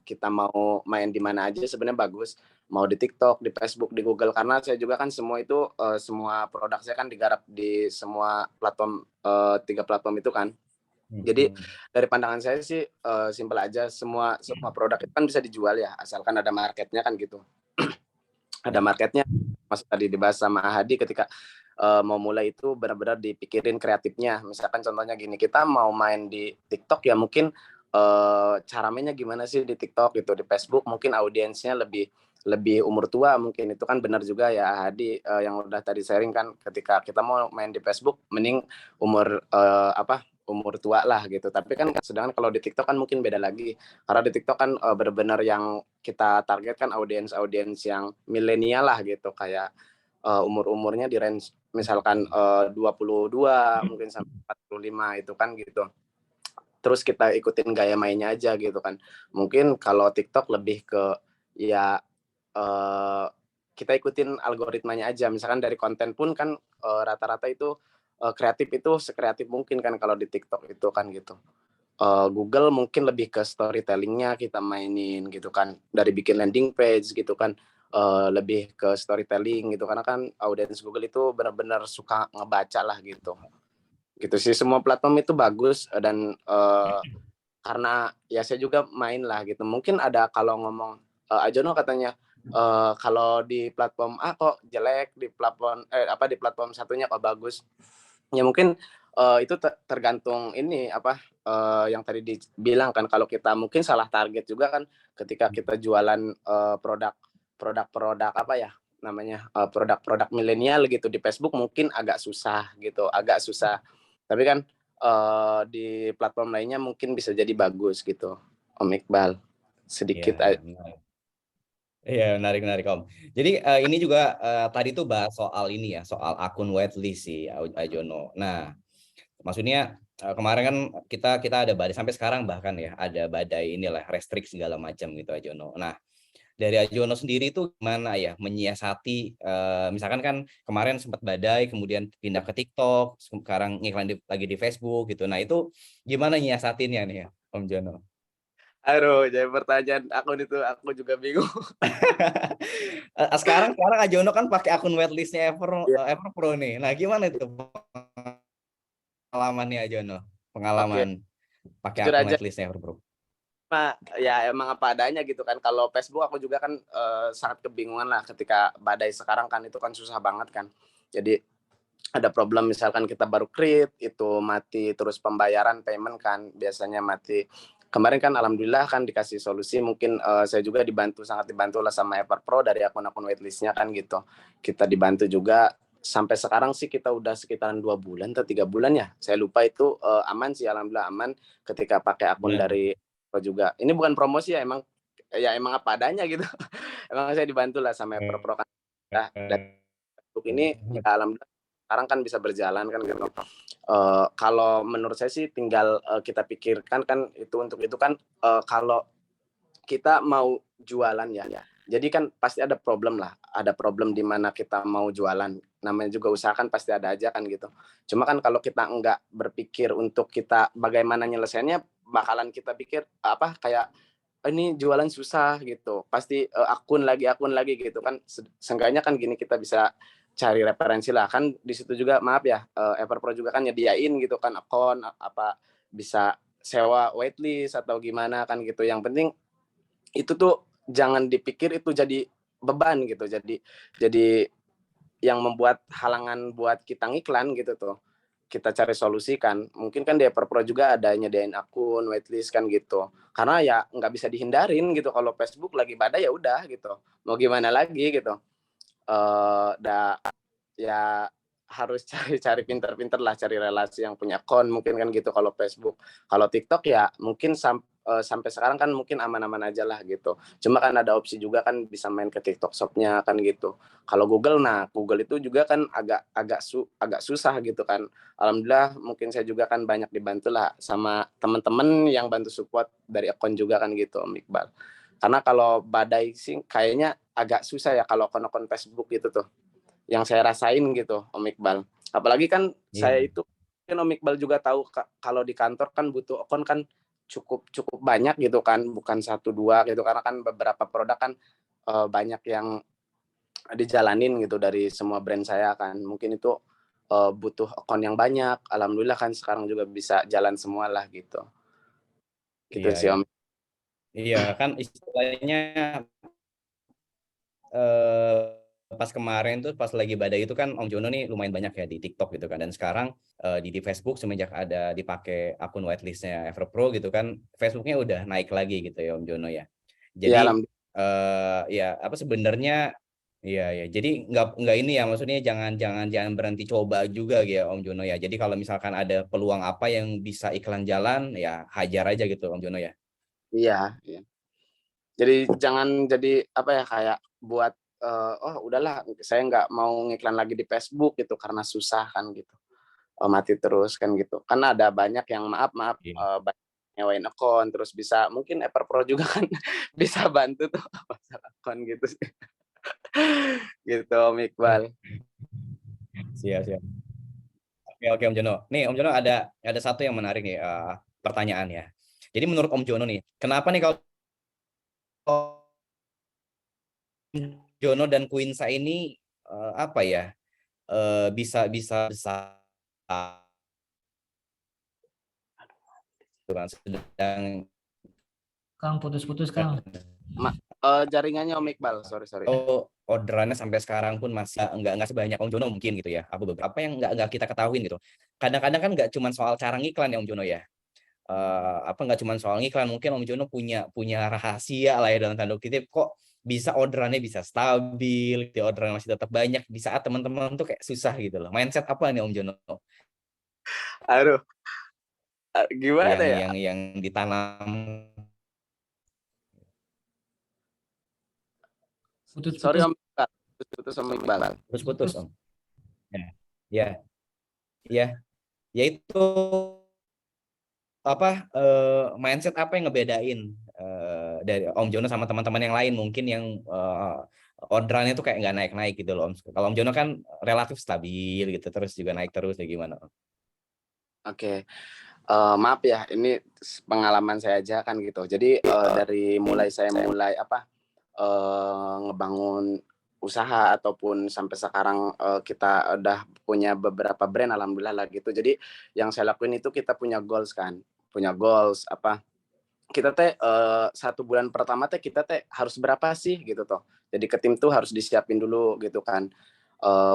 kita mau main di mana aja sebenarnya bagus. Mau di TikTok, di Facebook, di Google, karena saya juga kan semua itu semua produk saya kan digarap di semua platform, 3 platform itu kan. Jadi dari pandangan saya sih simpel aja, semua produk itu kan bisa dijual ya, asalkan ada marketnya kan gitu. Ada marketnya, mas tadi dibahas sama Hadi ketika mau mulai itu benar-benar dipikirin kreatifnya. Misalkan contohnya gini, kita mau main di TikTok ya mungkin cara mainnya gimana sih di TikTok gitu, di Facebook mungkin audiensnya lebih umur tua, mungkin itu kan benar juga ya Hadi yang udah tadi sharing kan, ketika kita mau main di Facebook mending umur umur tua lah gitu. Tapi kan sedangkan kalau di TikTok kan mungkin beda lagi. Karena di TikTok kan benar-benar yang kita target kan audiens yang milenial lah gitu, kayak umur-umurnya di range misalkan 22 mungkin sampai 45 itu kan gitu. Terus kita ikutin gaya mainnya aja gitu kan. Mungkin kalau TikTok lebih ke ya kita ikutin algoritmanya aja. Misalkan dari konten pun kan rata-rata itu kreatif itu sekreatif mungkin kan kalau di TikTok itu kan gitu. Google mungkin lebih ke storytelling-nya kita mainin gitu kan, dari bikin landing page gitu kan, lebih ke storytelling gitu, karena kan audiens Google itu benar-benar suka ngebaca lah gitu. Gitu sih, semua platform itu bagus dan karena ya saya juga main lah gitu. Mungkin ada kalau ngomong Ajono katanya kalau di platform A kok jelek, di platform satunya kok bagus. Ya mungkin itu tergantung ini yang tadi dibilang kan, kalau kita mungkin salah target juga kan ketika kita jualan produk-produk produk-produk milenial gitu di Facebook mungkin agak susah. Tapi kan di platform lainnya mungkin bisa jadi bagus gitu, Om Iqbal. Sedikit aja. Iya, menarik Om. Jadi ini juga tadi tuh bahas soal ini ya, soal akun whitelist sih, Ajono. Nah, maksudnya kemarin kan kita ada badai, sampai sekarang bahkan ya ada badai inilah, restriksi segala macam gitu, Ajono. Nah, dari Ajono sendiri itu gimana ya menyiasati, misalkan kan kemarin sempat badai, kemudian pindah ke TikTok, sekarang ngiklan lagi di Facebook gitu. Nah, itu gimana nyiasatinnya nih ya, Om Jono? Aduh, jadi pertanyaan akun itu aku juga bingung. Sekarang Ajono kan pakai akun whitelistnya Everpro nih. Nah, gimana itu pengalamannya Ajono? Pengalaman pakai akun whitelistnya Everpro? Ya emang apa adanya gitu kan. Kalau Facebook aku juga kan sangat kebingungan lah ketika badai sekarang kan, itu kan susah banget kan. Jadi ada problem misalkan kita baru create itu mati, terus pembayaran payment kan biasanya mati. Kemarin kan alhamdulillah kan dikasih solusi, mungkin saya juga sangat dibantu lah sama Everpro dari akun-akun waitlistnya kan gitu. Kita dibantu juga sampai sekarang sih kita udah sekitaran 2 bulan atau 3 bulan ya. Saya lupa itu aman sih, alhamdulillah aman ketika pakai akun dari Everpro juga. Ini bukan promosi ya, emang apa adanya gitu. Emang saya dibantu lah sama Everpro kan. Dan Facebook ini ya alhamdulillah sekarang kan bisa berjalan kan gitu. Kalau menurut saya sih tinggal kita pikirkan kan untuk itu kan kalau kita mau jualan ya. Jadi kan pasti ada problem lah, ada problem di mana kita mau jualan. Namanya juga usaha kan pasti ada aja kan gitu. Cuma kan kalau kita enggak berpikir untuk kita bagaimana nyelesainya, bakalan kita pikir kayak ini jualan susah gitu. Pasti akun lagi gitu kan. Seenggaknya kan gini kita bisa cari referensi lah kan di situ juga maaf ya Everpro juga kan nyediain gitu kan akun bisa sewa waitlist atau gimana kan gitu. Yang penting itu tuh jangan dipikir itu jadi beban gitu. Jadi yang membuat halangan buat kita ngiklan gitu tuh. Kita cari solusi kan. Mungkin kan di Everpro juga ada nyediain akun, waitlist kan gitu. Karena ya nggak bisa dihindarin gitu. Kalau Facebook lagi badai ya udah gitu. Mau gimana lagi gitu. Ya harus cari pinter-pinter lah, cari relasi yang punya akun mungkin kan gitu kalau Facebook. Kalau TikTok ya mungkin sampai sekarang kan mungkin aman-aman aja lah gitu. Cuma kan ada opsi juga kan bisa main ke TikTok Shop-nya kan gitu. Kalau Google Google itu juga kan agak susah gitu kan. Alhamdulillah mungkin saya juga kan banyak dibantu lah sama teman-teman yang bantu support dari akun juga kan gitu Om Iqbal. Karena kalau badai sih kayaknya agak susah ya kalau akun-akun Facebook gitu tuh. Yang saya rasain gitu Om Iqbal. Apalagi kan saya itu kan Om Iqbal juga tahu kalau di kantor kan butuh akun kan cukup banyak gitu kan, bukan 1-2 gitu karena kan beberapa produk kan banyak yang dijalanin gitu dari semua brand saya kan. Mungkin itu butuh akun yang banyak. Alhamdulillah kan sekarang juga bisa jalan semua lah gitu. Gitu sih Om. Iya kan istilahnya pas kemarin tuh pas lagi badai itu kan Om Jono nih lumayan banyak ya di TikTok gitu kan, dan sekarang di Facebook semenjak ada dipakai akun whitelistnya Everpro gitu kan, Facebooknya udah naik lagi gitu ya Om Jono ya. Jadi ya apa sebenarnya ya jadi nggak ini ya, maksudnya jangan berhenti coba juga ya Om Jono ya. Jadi kalau misalkan ada peluang apa yang bisa iklan jalan ya hajar aja gitu Om Jono ya. Iya. Jadi jangan jadi kayak buat udahlah saya nggak mau ngiklan lagi di Facebook gitu karena susah kan gitu. Mati terus kan gitu. Karena ada banyak yang maaf nyewain akun terus bisa mungkin Everpro juga kan bisa bantu tuh masalah akun gitu sih. Gitu Om Iqbal. Siap. Oke Om Jono. Nih Om Jono ada satu yang menarik nih pertanyaan ya. Jadi menurut Om Jono nih, kenapa nih kalau Jono dan Quinsa ini bisa besar sedang Kang putus-putus Kang. Jaringannya Om Iqbal, sorry. Orderannya sampai sekarang pun masih nggak sebanyak Om Jono mungkin gitu ya. Apa beberapa yang nggak kita ketahuin gitu. Kadang-kadang kan nggak cuma soal cara ngiklan ya Om Jono ya. Nggak cuma soal ngiklan, mungkin Om Jono punya rahasia lah ya dalam tanda kutip, kok bisa orderannya bisa stabil, orderan masih tetap banyak di saat teman-teman tuh kayak susah gitu loh. Mindset apa nih Om Jono? Aduh, gimana ya? Yang ditanam. Sorry Om Iqbal, putus Om Iqbal. Putus Om. Ya itu mindset apa yang ngebedain dari Om Jono sama teman-teman yang lain mungkin yang orderannya tuh kayak nggak naik-naik gitu loh Om. Kalau Om Jono kan relatif stabil gitu, terus juga naik terus ya gimana? Oke. Maaf ya, ini pengalaman saya aja kan gitu. Jadi dari saya mulai ngebangun usaha ataupun sampai sekarang kita udah punya beberapa brand alhamdulillah lah gitu. Jadi yang saya lakuin itu kita punya goals kita satu bulan pertama kita harus berapa sih gitu toh. Jadi ke tim tuh harus disiapin dulu gitu kan.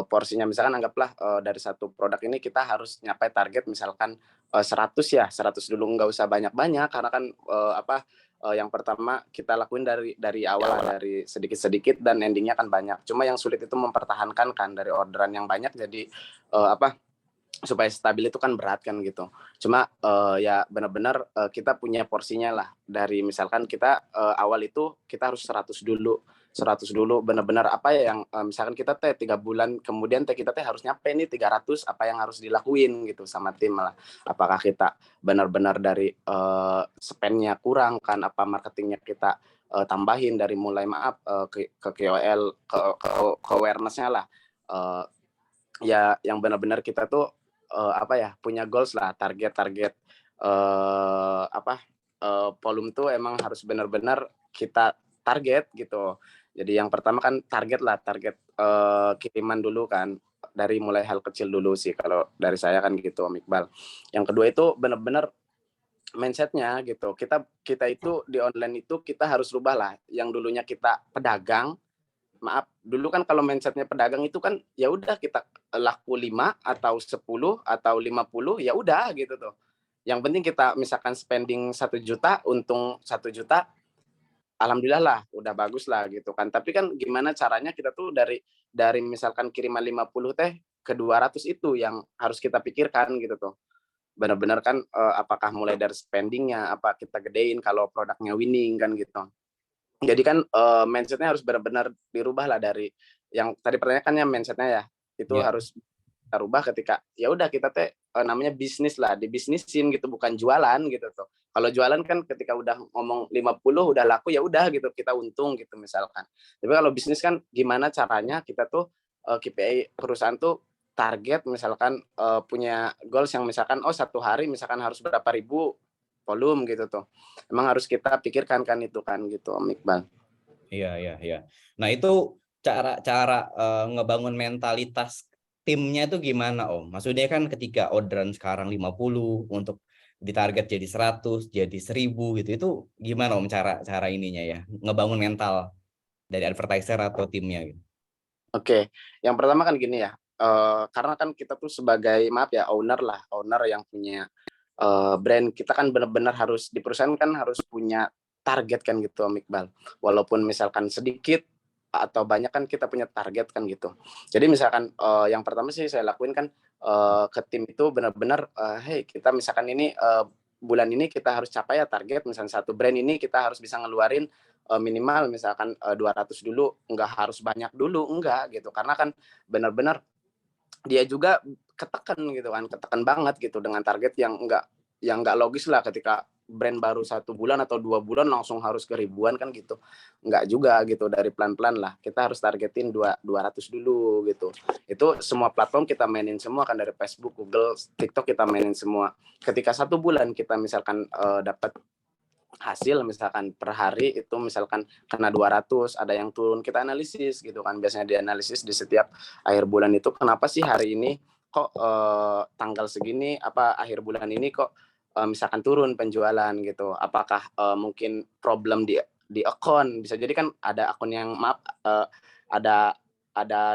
Porsinya misalkan anggaplah dari satu produk ini kita harus nyapai target misalkan 100 dulu, nggak usah banyak-banyak karena kan yang pertama kita lakuin dari awal dari sedikit-sedikit dan endingnya kan banyak. Cuma yang sulit itu mempertahankan kan dari orderan yang banyak, jadi supaya stabil itu kan berat kan gitu. Cuma ya benar-benar kita punya porsinya lah, dari misalkan kita awal itu kita harus 100 dulu. 100 dulu, benar-benar apa ya yang misalkan kita 3 bulan kemudian kita harus nyampe nih 300, apa yang harus dilakuin gitu sama tim lah. Apakah kita benar-benar dari spend-nya kurang kan, apa marketingnya kita tambahin dari mulai ke KOL, ke awareness-nya lah. Ya yang benar-benar kita tuh punya goals lah, target volume tuh emang harus benar-benar kita target gitu. Jadi yang pertama kan target kiriman dulu kan, dari mulai hal kecil dulu sih kalau dari saya kan gitu Om Iqbal. Yang kedua itu benar-benar mindsetnya gitu. Kita itu di online itu kita harus rubah lah. Yang dulunya kita pedagang, dulu kan kalau mindsetnya pedagang itu kan ya udah kita laku 5 atau 10 atau 50 ya udah gitu tuh. Yang penting kita misalkan spending 1 juta, untung 1 juta, alhamdulillah lah, udah bagus lah gitu kan. Tapi kan gimana caranya kita tuh dari misalkan kiriman 50 ke 200 itu yang harus kita pikirkan gitu tuh. Benar-benar kan apakah mulai dari spendingnya, apa kita gedein kalau produknya winning kan gitu. Jadi kan mindsetnya harus benar-benar dirubah lah dari yang tadi pertanyaannya mindsetnya ya, itu harus kita rubah ketika ya udah kita namanya bisnis lah, dibisnisin gitu, bukan jualan gitu tuh. Kalau jualan kan ketika udah ngomong 50 udah laku ya udah gitu, kita untung gitu misalkan. Tapi kalau bisnis kan gimana caranya kita tuh KPI perusahaan tuh target misalkan punya goals yang misalkan satu hari misalkan harus berapa ribu volume gitu tuh. Emang harus kita pikirkan kan itu kan gitu Om Iqbal. Iya. Nah itu cara ngebangun mentalitas timnya itu gimana Om? Maksudnya kan ketika orderan sekarang 50 untuk ditarget jadi 100, jadi 1000 gitu. Itu gimana Om cara ininya ya? Ngebangun mental dari advertiser atau timnya gitu. Oke, yang pertama kan gini ya. Karena kan kita tuh sebagai owner yang punya brand, kita kan benar-benar harus di perusahaan kan harus punya target kan gitu Om Iqbal. Walaupun misalkan sedikit atau banyak kan kita punya target kan gitu. Jadi misalkan yang pertama sih saya lakuin kan ke tim itu benar-benar hey kita misalkan ini bulan ini kita harus capai ya target, misalnya satu brand ini kita harus bisa ngeluarin minimal misalkan 200 dulu, enggak harus banyak dulu, enggak gitu. Karena kan benar-benar dia juga ketekan banget gitu dengan target yang enggak logis lah ketika brand baru 1 bulan atau 2 bulan langsung harus ke ribuan kan gitu. Enggak juga gitu, dari pelan-pelan lah. Kita harus targetin 200 dulu gitu. Itu semua platform kita mainin semua kan, dari Facebook, Google, TikTok kita mainin semua. Ketika 1 bulan kita misalkan dapat hasil misalkan per hari itu misalkan kena 200, ada yang turun, kita analisis gitu kan. Biasanya dianalisis di setiap akhir bulan itu, kenapa sih hari ini kok tanggal segini akhir bulan ini kok misalkan turun penjualan gitu. Apakah mungkin problem di akun, bisa jadi kan ada akun yang ada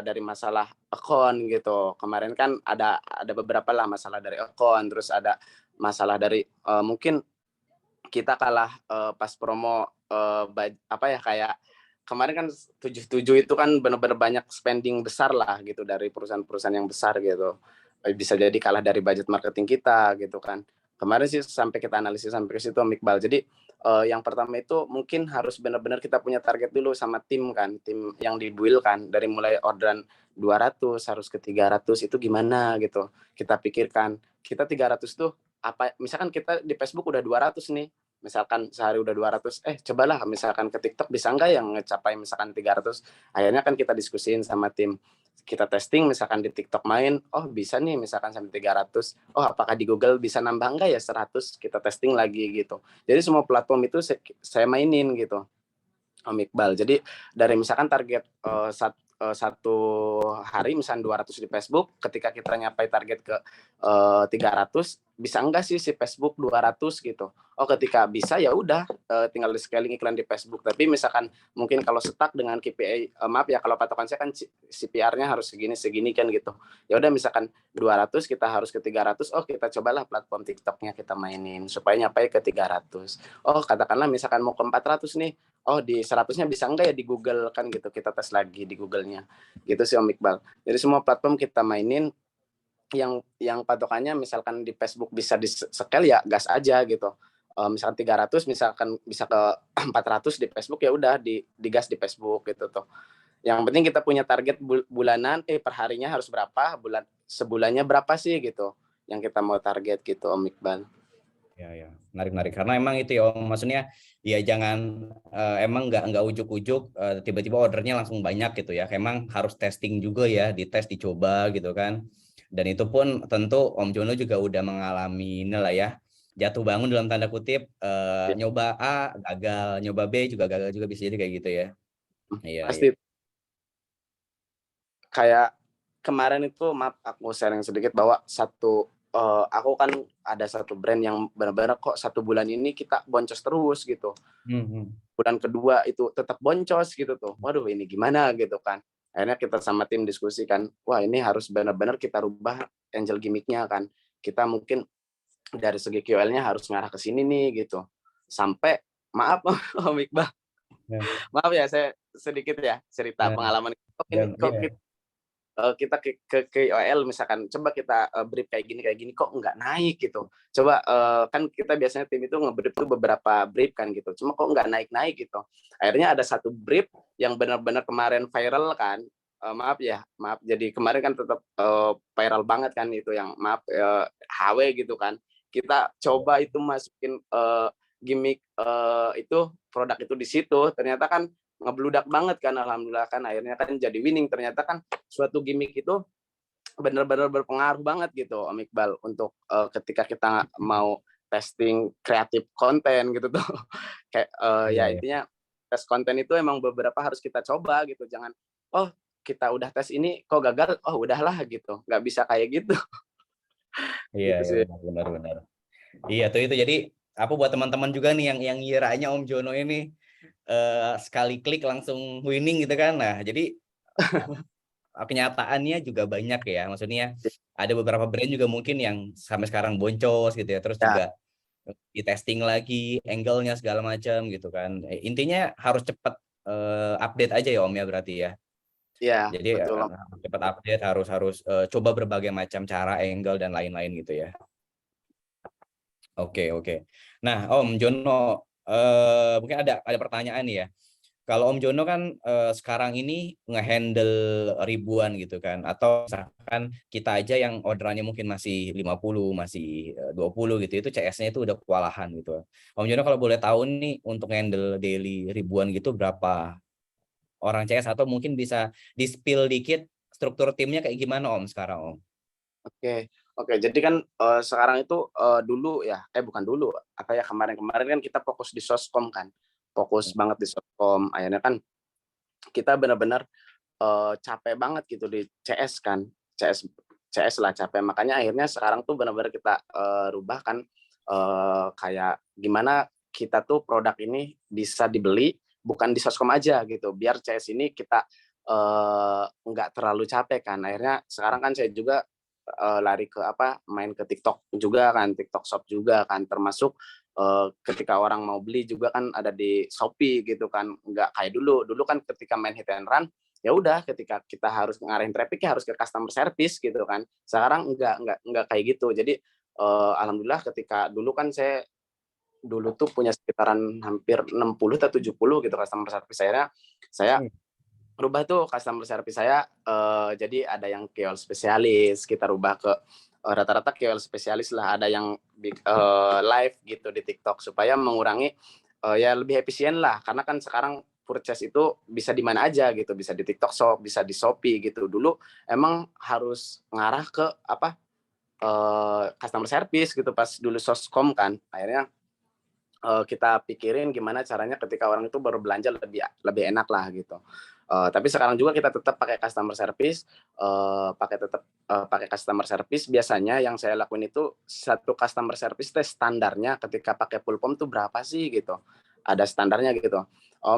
dari masalah akun gitu. Kemarin kan ada beberapa lah masalah dari akun, terus ada masalah dari mungkin kita kalah pas promo kayak kemarin kan 77 itu kan benar-benar banyak spending besar lah gitu dari perusahaan-perusahaan yang besar gitu. Bisa jadi kalah dari budget marketing kita gitu kan. Kemarin sih sampai kita analisis sampai ke situ Om Iqbal. Jadi yang pertama itu mungkin harus benar-benar kita punya target dulu sama tim kan, tim yang dibuild kan, dari mulai orderan 200 harus ke 300 itu gimana gitu. Kita pikirkan, kita 300 tuh misalkan kita di Facebook udah 200 nih, misalkan sehari udah 200, cobalah misalkan ke TikTok bisa nggak yang ngecapai misalkan 300. Akhirnya kan kita diskusiin sama tim, kita testing misalkan di TikTok main, bisa nih misalkan sampai 300, apakah di Google bisa nambah nggak ya 100, kita testing lagi gitu. Jadi semua platform itu saya mainin gitu Om Iqbal. Jadi dari misalkan target satu hari misalnya 200 di Facebook, ketika kita nyapai target ke 300, bisa enggak sih si Facebook 200 gitu. Ketika bisa ya udah tinggal di scaling iklan di Facebook. Tapi misalkan mungkin kalau stuck dengan KPI, kalau patokan saya kan CPR-nya harus segini kan gitu. Ya udah misalkan 200 kita harus ke 300, kita cobalah platform TikTok-nya kita mainin supaya nyapai ke 300. Katakanlah misalkan mau ke 400 nih, di 100-nya bisa enggak ya di Google kan gitu, kita tes lagi di Google-nya gitu sih Om Iqbal. Jadi semua platform kita mainin, yang patokannya misalkan di Facebook bisa di scale ya gas aja gitu. misalkan 300 misalkan bisa ke 400 di Facebook, ya udah digas di Facebook gitu tuh. Yang penting kita punya target bulanan, perharinya harus berapa, sebulannya berapa sih gitu yang kita mau target gitu Om Iqbal. Ya, menarik. Karena emang itu ya, Om, maksudnya ya jangan emang nggak ujuk-ujuk tiba-tiba ordernya langsung banyak gitu ya. Emang harus testing juga ya, dites, dicoba gitu kan. Dan itu pun tentu Om Jono juga udah mengalami inilah ya, jatuh bangun dalam tanda kutip, nyoba A gagal, nyoba B juga gagal juga, bisa jadi kayak gitu ya. Iya. Pasti kayak kemarin itu, maaf aku sharing sedikit bahwa aku kan ada satu brand yang benar-benar kok 1 bulan ini kita boncos terus gitu. Bulan kedua itu tetap boncos gitu tuh. Waduh, ini gimana gitu kan. Akhirnya kita sama tim diskusikan, wah ini harus benar-benar kita rubah angel gimmick-nya kan. Kita mungkin dari segi QL-nya harus ngarah ke sini nih gitu. Sampai maaf Om Iqbal. Ya. Maaf ya, saya sedikit ya cerita Ya. pengalaman. Dan, Kok iya. kita ke KOL misalkan, coba kita brief kayak gini kok nggak naik gitu. Coba kan kita biasanya tim itu nge-brief tuh beberapa brief kan gitu, cuma kok nggak naik gitu. Akhirnya ada satu brief yang benar-benar kemarin viral kan. Maaf jadi kemarin kan tetap viral banget kan itu, yang HW gitu kan. Kita coba itu masukin gimmick itu produk itu di situ, ternyata kan ngebludak banget kan, alhamdulillah kan akhirnya kan jadi winning. Ternyata kan suatu gimmick itu benar-benar berpengaruh banget gitu Om Iqbal untuk ketika kita mau testing kreatif konten gitu tuh. Kayak ya intinya tes konten itu emang beberapa harus kita coba gitu, jangan kita udah tes ini kok gagal, udahlah gitu, nggak bisa kayak gitu. Iya, Gitu sih. benar. Iya tuh, itu jadi apa buat teman-teman juga nih yang ngiranya Om Jono ini sekali klik langsung winning gitu kan. Nah, jadi kenyataannya juga banyak ya. Maksudnya ada beberapa brand juga mungkin yang sampai sekarang boncos gitu ya. Terus Ya. juga di testing lagi angle-nya segala macam gitu kan. Intinya harus cepat update aja ya Om ya, berarti ya. Iya, Jadi betul. cepat update, harus coba berbagai macam cara, angle dan lain-lain gitu ya. Oke. Nah, Om Jono, mungkin ada pertanyaan nih ya. Kalau Om Jono kan sekarang ini ngehandle ribuan gitu kan, atau misalkan kita aja yang orderannya mungkin masih 50, masih 20 gitu, itu CS-nya itu udah kewalahan gitu. Om Jono kalau boleh tahu nih, untuk handle daily ribuan gitu berapa orang CS, atau mungkin bisa di-spill dikit struktur timnya kayak gimana Om sekarang Om? Oke. Jadi kan sekarang itu dulu ya, bukan dulu, kemarin kan kita fokus di soskom kan, fokus banget di soskom. Akhirnya kan kita benar-benar capek banget gitu di CS kan, CS lah capek. Makanya akhirnya sekarang tuh benar-benar kita rubah kan, kayak gimana kita tuh produk ini bisa dibeli bukan di soskom aja gitu, biar CS ini kita nggak terlalu capek kan. Akhirnya sekarang kan saya juga lari ke main ke TikTok juga kan, TikTok Shop juga kan, termasuk ketika orang mau beli juga kan ada di Shopee gitu kan. Nggak kayak dulu kan ketika main hit and run, ya udah ketika kita harus ngarahin traffic ya harus ke customer service gitu kan. Sekarang nggak kayak gitu. Jadi alhamdulillah, ketika dulu kan saya dulu tuh punya sekitaran hampir 60 atau 70 gitu customer service. Saya rubah tuh customer service saya, jadi ada yang KOL spesialis, kita rubah ke rata-rata KOL spesialis lah, ada yang live gitu di TikTok supaya mengurangi ya lebih efisien lah, karena kan sekarang purchase itu bisa di mana aja gitu, bisa di TikTok Shop, bisa di Shopee gitu. Dulu emang harus ngarah ke customer service gitu pas dulu soskom kan. Akhirnya kita pikirin gimana caranya ketika orang itu baru belanja lebih enak lah gitu. Tapi sekarang juga kita tetap pakai customer service, pakai customer service. Biasanya yang saya lakuin itu satu customer service standarnya ketika pakai full form tuh berapa sih gitu. Ada standarnya gitu.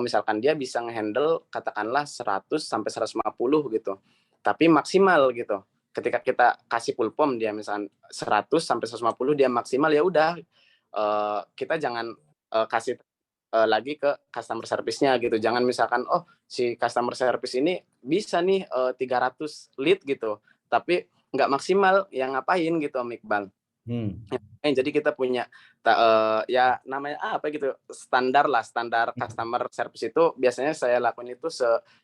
Misalkan dia bisa ngehandle katakanlah 100 sampai 150 gitu. Tapi maksimal gitu. Ketika kita kasih full form dia misalkan 100 sampai 150 dia maksimal, ya udah kita jangan kasih lagi ke customer service-nya gitu. Jangan misalkan si customer service ini bisa nih 300 lead gitu, tapi nggak maksimal, yang ngapain gitu Om Iqbal. Jadi kita punya ya namanya apa gitu, standar customer service itu biasanya saya lakuin itu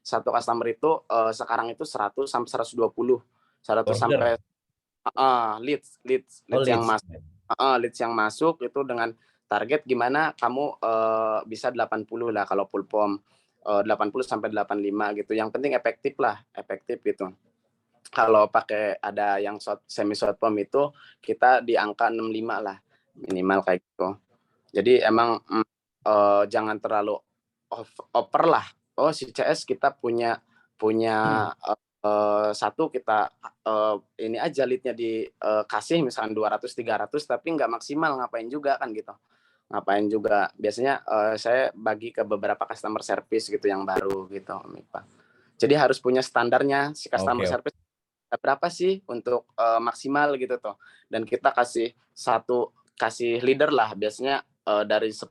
satu customer itu sekarang itu 100 sampai 120. 100 sampai Order. leads Oh, yang leads. masuk. Leads yang masuk itu dengan target gimana kamu bisa 80 lah kalau full form. 80 sampai 85 gitu. Yang penting efektif gitu. Kalau pakai ada yang semi short form itu kita di angka 65 lah minimal kayak gitu. Jadi emang jangan terlalu over lah. Oh si CS kita punya satu kita ini aja leadnya dikasih misalkan 200-300 tapi nggak maksimal ngapain juga kan gitu. Ngapain juga. Biasanya saya bagi ke beberapa customer service gitu yang baru gitu. Jadi harus punya standarnya si customer Oke. service berapa sih untuk maksimal gitu tuh. Dan kita kasih leader lah biasanya dari 10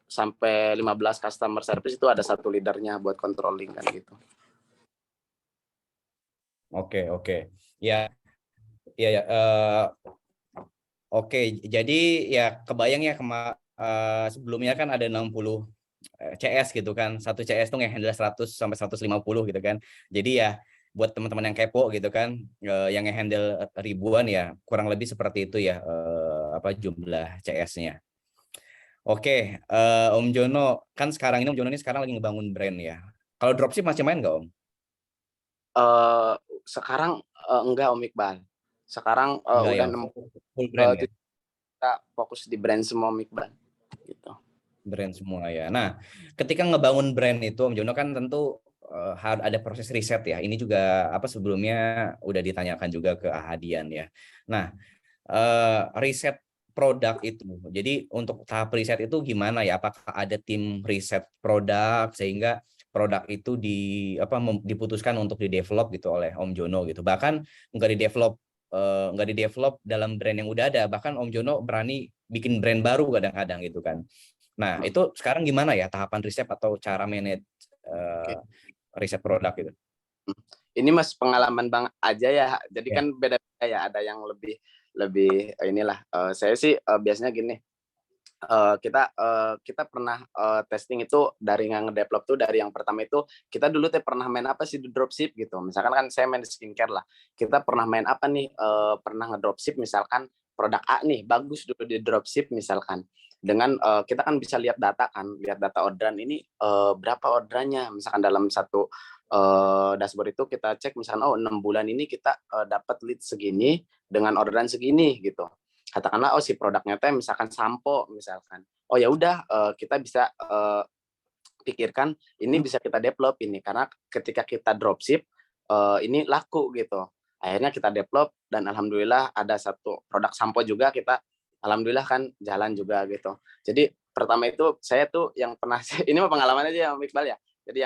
sampai 15 customer service itu ada satu leadernya buat controlling kan gitu. Oke. Ya. Oke, jadi ya kebayang ya sebelumnya kan ada 60 CS gitu kan. Satu CS tuh nge-handle 100 sampai 150 gitu kan. Jadi ya buat teman-teman yang kepo gitu kan, yang nge-handle ribuan ya kurang lebih seperti itu ya jumlah CS-nya. Oke, Om Jono, kan sekarang ini Om Jono ini sekarang lagi ngebangun brand ya. Kalau dropship masih main nggak Om? Sekarang enggak Om Iqbal. Sekarang Enggak udah ya, full brand ya? kita fokus di brand semua Om Iqbal. Gitu. Brand semua ya. Nah, ketika ngebangun brand itu Om Jono kan tentu harus ada proses riset ya. Ini juga sebelumnya udah ditanyakan juga ke Ahadian ya. Nah, riset produk itu. Jadi untuk tahap riset itu gimana ya? Apakah ada tim riset produk sehingga produk itu diputuskan untuk di-develop gitu oleh Om Jono gitu. Bahkan nggak di-develop dalam brand yang udah ada. Bahkan Om Jono berani bikin brand baru kadang-kadang gitu kan. Nah, itu sekarang gimana ya tahapan riset atau cara manage riset produk gitu? Ini Mas pengalaman Bang aja ya. Jadi kan beda-beda ya. Ada yang lebih inilah. Saya sih biasanya gini. Kita pernah testing itu dari nge-develop tuh dari yang pertama itu kita dulu pernah main apa sih di dropship gitu. Misalkan kan saya main di skincare lah. Kita pernah main apa nih? Pernah nge-dropship misalkan produk A nih bagus dulu di dropship misalkan. Dengan kita kan bisa lihat data orderan ini berapa orderannya. Misalkan dalam satu dashboard itu kita cek misalkan 6 bulan ini kita dapat lead segini dengan orderan segini gitu. Katakanlah si produknya misalkan sampo misalkan. Oh ya udah kita bisa pikirkan ini bisa kita develop ini karena ketika kita dropship ini laku gitu. Akhirnya kita develop dan alhamdulillah ada satu produk sampo juga kita alhamdulillah kan jalan juga gitu. Jadi pertama itu saya tuh yang pernah ini mah pengalaman aja ya Iqbal ya. Jadi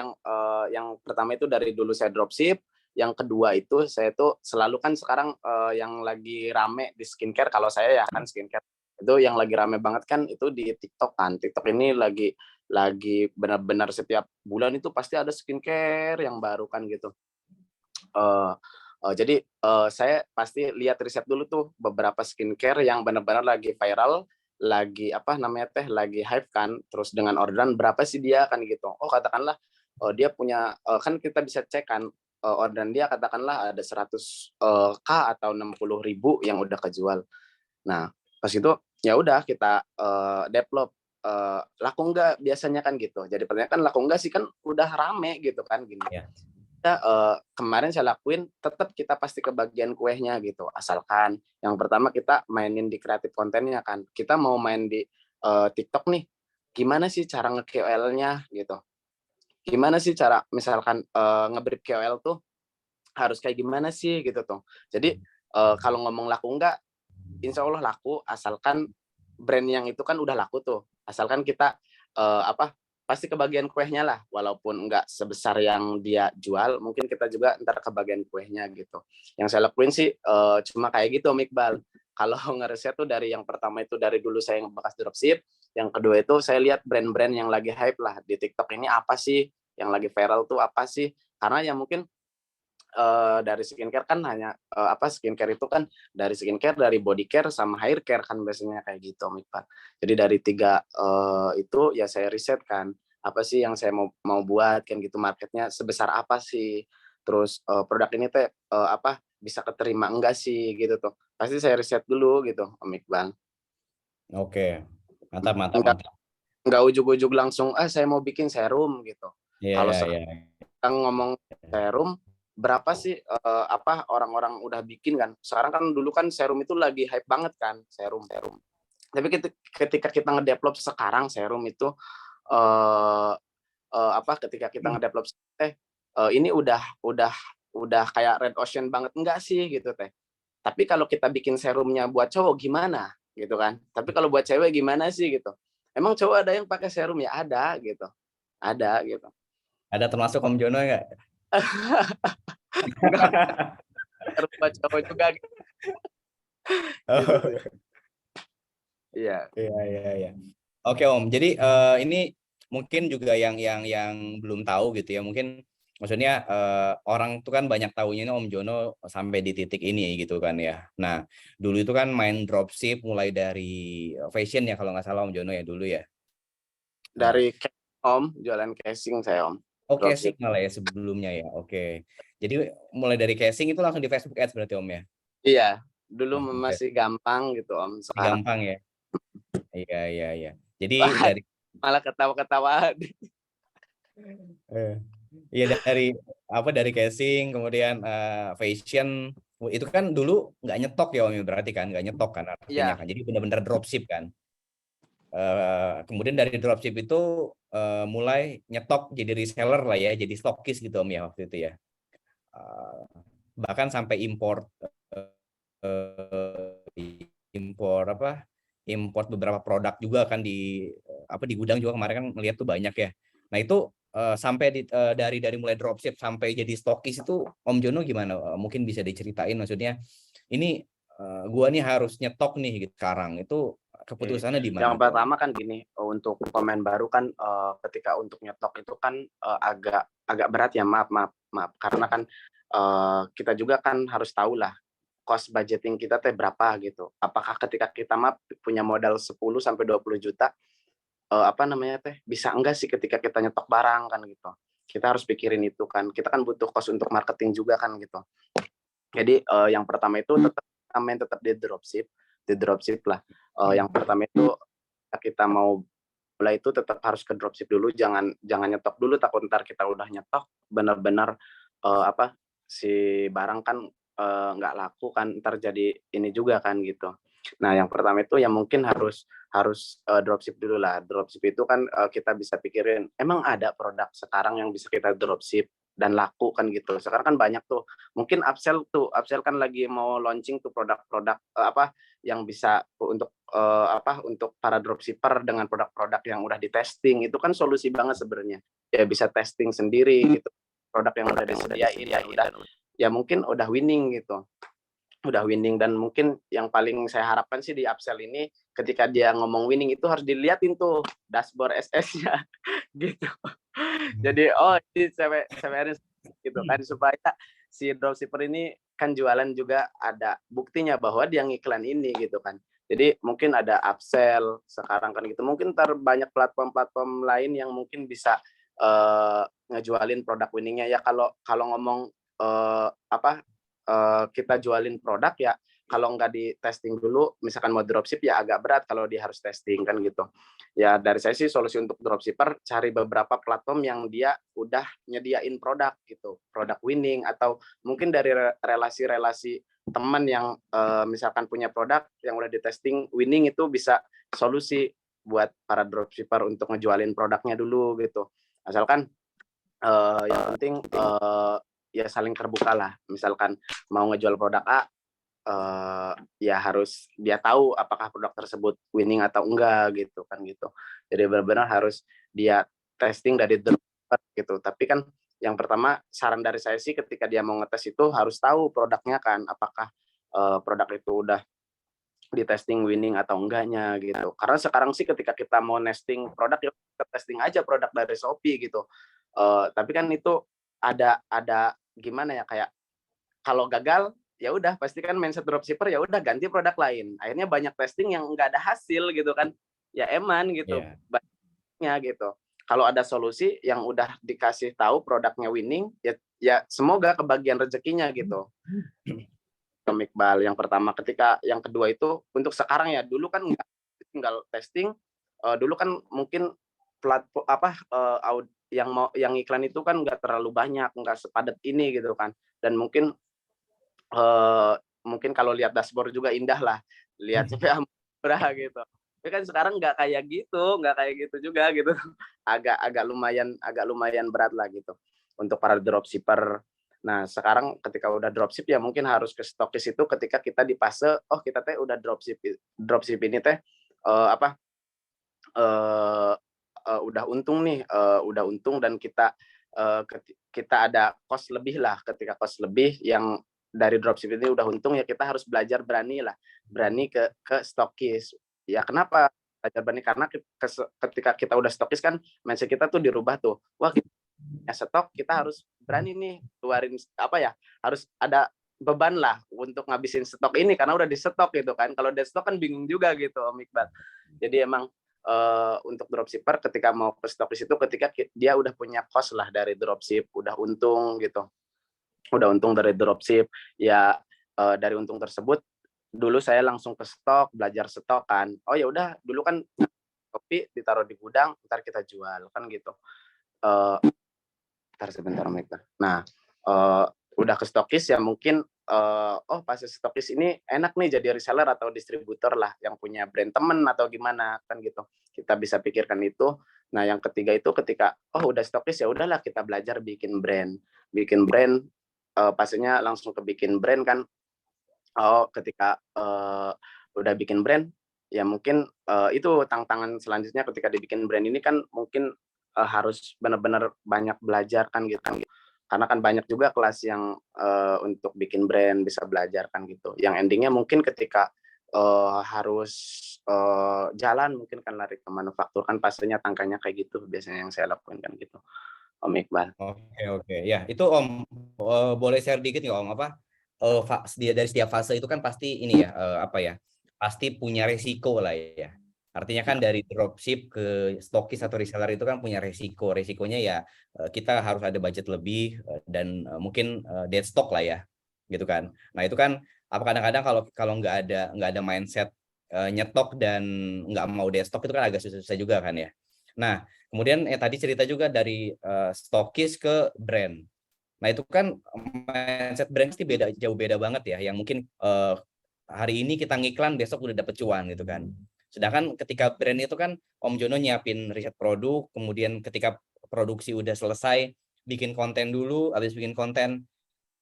yang pertama itu dari dulu saya dropship. Yang kedua itu saya tuh selalu kan sekarang yang lagi rame di skincare kalau saya ya kan skincare itu yang lagi rame banget kan itu di TikTok kan. TikTok ini lagi benar-benar setiap bulan itu pasti ada skincare yang baru kan gitu. Jadi saya pasti lihat riset dulu tuh beberapa skincare yang benar-benar lagi viral, lagi lagi hype kan, terus dengan orderan berapa sih dia kan gitu. Oh katakanlah dia punya kan kita bisa cek kan orderan dia katakanlah ada 100K atau 60.000 yang udah kejual. Nah pas itu ya udah kita develop laku enggak biasanya kan gitu. Jadi pertanyaan kan laku enggak sih kan udah rame gitu kan gini. Ya. Kemarin saya lakuin tetap kita pasti ke bagian kuehnya gitu asalkan yang pertama kita mainin di kreatif kontennya kan kita mau main di TikTok nih gimana sih cara nge-KOL-nya gitu gimana sih cara misalkan nge-brief KOL tuh harus kayak gimana sih gitu tuh jadi kalau ngomong laku enggak insya Allah laku asalkan brand yang itu kan udah laku tuh asalkan kita pasti kebagian kuehnya lah walaupun enggak sebesar yang dia jual mungkin kita juga ntar kebagian kuehnya gitu yang saya lakuin sih cuma kayak gitu Om Iqbal kalau ngereset tuh dari yang pertama itu dari dulu saya yang bekas dropship yang kedua itu saya lihat brand-brand yang lagi hype lah di TikTok ini apa sih yang lagi viral tuh apa sih karena ya mungkin dari skincare kan hanya skincare itu kan dari skincare, dari body care sama hair care kan biasanya kayak gitu Om Iqbal. Jadi dari 3 itu ya saya riset kan, apa sih yang saya mau buat kan gitu, marketnya sebesar apa sih, terus produk ini teh bisa keterima enggak sih gitu tuh. Pasti saya riset dulu gitu Om Iqbal. Oke. Mantap, mantap, Enggak mantap. enggak ujug-ujug langsung saya mau bikin serum gitu. Iya, Kalau iya, iya. sekarang ngomong serum, berapa sih orang-orang udah bikin kan? Sekarang kan dulu kan serum itu lagi hype banget kan, serum. Tapi ketika kita ngedevelop sekarang serum itu ketika kita ngedevelop ini udah kayak red ocean banget enggak sih gitu teh. Tapi kalau kita bikin serumnya buat cowok gimana gitu kan? Tapi kalau buat cewek gimana sih gitu? Emang cowok ada yang pakai serum ya ada gitu. Ada gitu. Ada termasuk Om Jono nggak? Enggak serum buat cowok juga gitu. Gitu Oh, sih. Iya. iya, iya, iya. Oke Om, jadi ini mungkin juga yang belum tahu gitu ya, mungkin maksudnya orang tuh kan banyak tahunya Om Jono sampai di titik ini gitu kan ya. Nah dulu itu kan main dropship mulai dari fashion ya kalau nggak salah Om Jono ya dulu ya. Dari Om, jualan casing saya Om. Oh casing Dropship. malah ya sebelumnya ya. Oke. Jadi mulai dari casing itu langsung di Facebook Ads berarti Om ya. Iya, dulu Langsung di masih gampang gitu Om. Facebook. Sekarang Gampang ya. Iya, iya, iya. Jadi wah, dari malah ketawa-ketawa. eh, iya dari casing kemudian fashion itu kan dulu nggak nyetok ya Om ya, berarti kan nggak nyetok kan artinya Iya, kan. Jadi benar-benar dropship kan. Kemudian dari dropship itu mulai nyetok jadi reseller lah ya, jadi stokis gitu Om ya waktu itu ya. Eh, Bahkan sampai impor import beberapa produk juga kan di gudang juga kemarin kan melihat tuh banyak ya. Nah itu sampai dari mulai dropship sampai jadi stokis itu Om Jono gimana? Mungkin bisa diceritain maksudnya ini gua nih harus nyetok nih gitu sekarang itu oke. keputusannya di Yang mana tuh Om? pertama kan gini, untuk pemain baru kan ketika untuk nyetok itu kan agak berat ya, maaf. Karena kan kita juga kan harus tahu lah cost budgeting kita teh berapa gitu. Apakah ketika kita punya modal 10 sampai 20 juta bisa enggak sih ketika kita nyetok barang kan gitu. Kita harus pikirin itu kan. Kita kan butuh cost untuk marketing juga kan gitu. Jadi yang pertama itu tetap di dropship lah. Yang pertama itu kita mau mulai itu tetap harus ke dropship dulu, jangan nyetok dulu, takut ntar kita udah nyetok benar-benar si barang kan nggak laku kan, ntar jadi ini juga kan gitu. Nah yang pertama itu yang mungkin harus dropship dulu lah. Dropship itu kan kita bisa pikirin emang ada produk sekarang yang bisa kita dropship dan laku kan gitu. Sekarang kan banyak tuh, mungkin upsell kan lagi mau launching tuh produk-produk yang bisa untuk para dropshipper dengan produk-produk yang udah di testing. Itu kan solusi banget sebenarnya. Ya bisa testing sendiri gitu. Produk yang udah disediain ya mungkin udah winning gitu. Udah winning, dan mungkin yang paling saya harapkan sih di upsell ini ketika dia ngomong winning itu harus diliatin tuh dashboard SS-nya gitu. Jadi ini CWR gitu kan, supaya si dropshipper ini kan jualan juga ada buktinya bahwa dia ngiklan ini gitu kan. Jadi mungkin ada upsell sekarang kan gitu. Mungkin banyak platform-platform lain yang mungkin bisa ngejualin produk winningnya ya. Kalau ngomong kita jualin produk ya, kalau nggak di testing dulu, misalkan mau dropship ya agak berat kalau dia harus testing kan gitu. Ya dari saya sih solusi untuk dropshipper cari beberapa platform yang dia udah nyediain produk gitu, produk winning, atau mungkin dari relasi-relasi teman yang misalkan punya produk yang udah di testing winning, itu bisa solusi buat para dropshipper untuk ngejualin produknya dulu gitu. Asalkan yang penting ya saling terbuka lah. Misalkan mau ngejual produk A, ya harus dia tahu apakah produk tersebut winning atau enggak gitu kan gitu. Jadi benar-benar harus dia testing dari dropshipper gitu. Tapi kan yang pertama saran dari saya sih ketika dia mau ngetes itu harus tahu produknya kan, apakah produk itu udah di testing winning atau enggaknya gitu. Karena sekarang sih ketika kita mau nesting produk ya kita testing aja produk dari Shopee gitu. Tapi kan itu ada gimana ya, kayak kalau gagal ya udah pasti kan mindset dropshipper ya udah ganti produk lain. Akhirnya banyak testing yang nggak ada hasil gitu kan. Ya eman gitu. Iya. Banyaknya gitu. Kalau ada solusi yang udah dikasih tahu produknya winning, ya semoga kebagian rezekinya gitu. Iqbal yang pertama, ketika yang kedua itu untuk sekarang ya, dulu kan nggak tinggal testing, dulu kan mungkin platform yang iklan itu kan nggak terlalu banyak, nggak sepadat ini gitu kan, dan mungkin mungkin kalau lihat dashboard juga indah lah, lihat CPA murah gitu. Tapi kan sekarang nggak kayak gitu juga gitu. Agak lumayan berat lah gitu untuk para dropshipper. Nah, sekarang ketika udah dropship ya mungkin harus ke stokis itu ketika kita di fase kita teh udah dropship ini teh udah untung nih, udah untung dan kita ada cost lebih lah. Ketika cost lebih yang dari dropship ini udah untung ya kita harus belajar berani ke stokis. Ya kenapa belajar berani? Karena ketika kita udah stokis kan mindset kita tuh dirubah tuh. Wah, stok kita harus berani nih keluarin harus ada beban lah untuk ngabisin stok ini karena udah di stok gitu kan. Kalau di stok kan bingung juga gitu Om Iqbal. Jadi emang untuk dropshipper ketika mau ke stokis itu ketika dia udah punya cost lah dari dropship, udah untung gitu. Udah untung dari dropship ya, dari untung tersebut dulu saya langsung ke stok, belajar stok kan. Oh ya udah dulu kan kopi ditaruh di gudang, ntar kita jual kan gitu. Sebentar mereka. Nah, udah ke stokis ya mungkin pas stokis ini enak nih jadi reseller atau distributor lah yang punya brand temen atau gimana kan gitu. Kita bisa pikirkan itu. Nah, yang ketiga itu ketika udah stokis ya udahlah kita belajar bikin brand. Bikin brand pastinya langsung ke bikin brand kan. Ketika udah bikin brand ya mungkin itu tantangan selanjutnya ketika dibikin brand ini kan mungkin harus benar-benar banyak belajar kan gitu. Karena kan banyak juga kelas yang untuk bikin brand bisa belajar kan gitu. Yang endingnya mungkin ketika harus jalan mungkin kan lari ke manufaktur kan pastinya tangkanya kayak gitu biasanya yang saya lakukan kan gitu Om Iqbal. Oke. Ya, itu Om boleh share dikit nggak Om dari setiap fase itu kan pasti ini ya pasti punya resiko lah ya. Artinya kan dari dropship ke stokis atau reseller itu kan punya resiko. Resikonya ya kita harus ada budget lebih dan mungkin dead stock lah ya, gitu kan. Nah itu kan kadang-kadang kalau nggak ada mindset nyetok dan nggak mau dead stock itu kan agak susah juga kan ya. Nah kemudian tadi cerita juga dari stokis ke brand. Nah itu kan mindset brand pasti jauh beda banget ya. Yang mungkin hari ini kita ngiklan besok udah dapet cuan gitu kan. Sedangkan ketika brand itu kan Om Jono nyiapin riset produk, kemudian ketika produksi udah selesai bikin konten dulu, habis bikin konten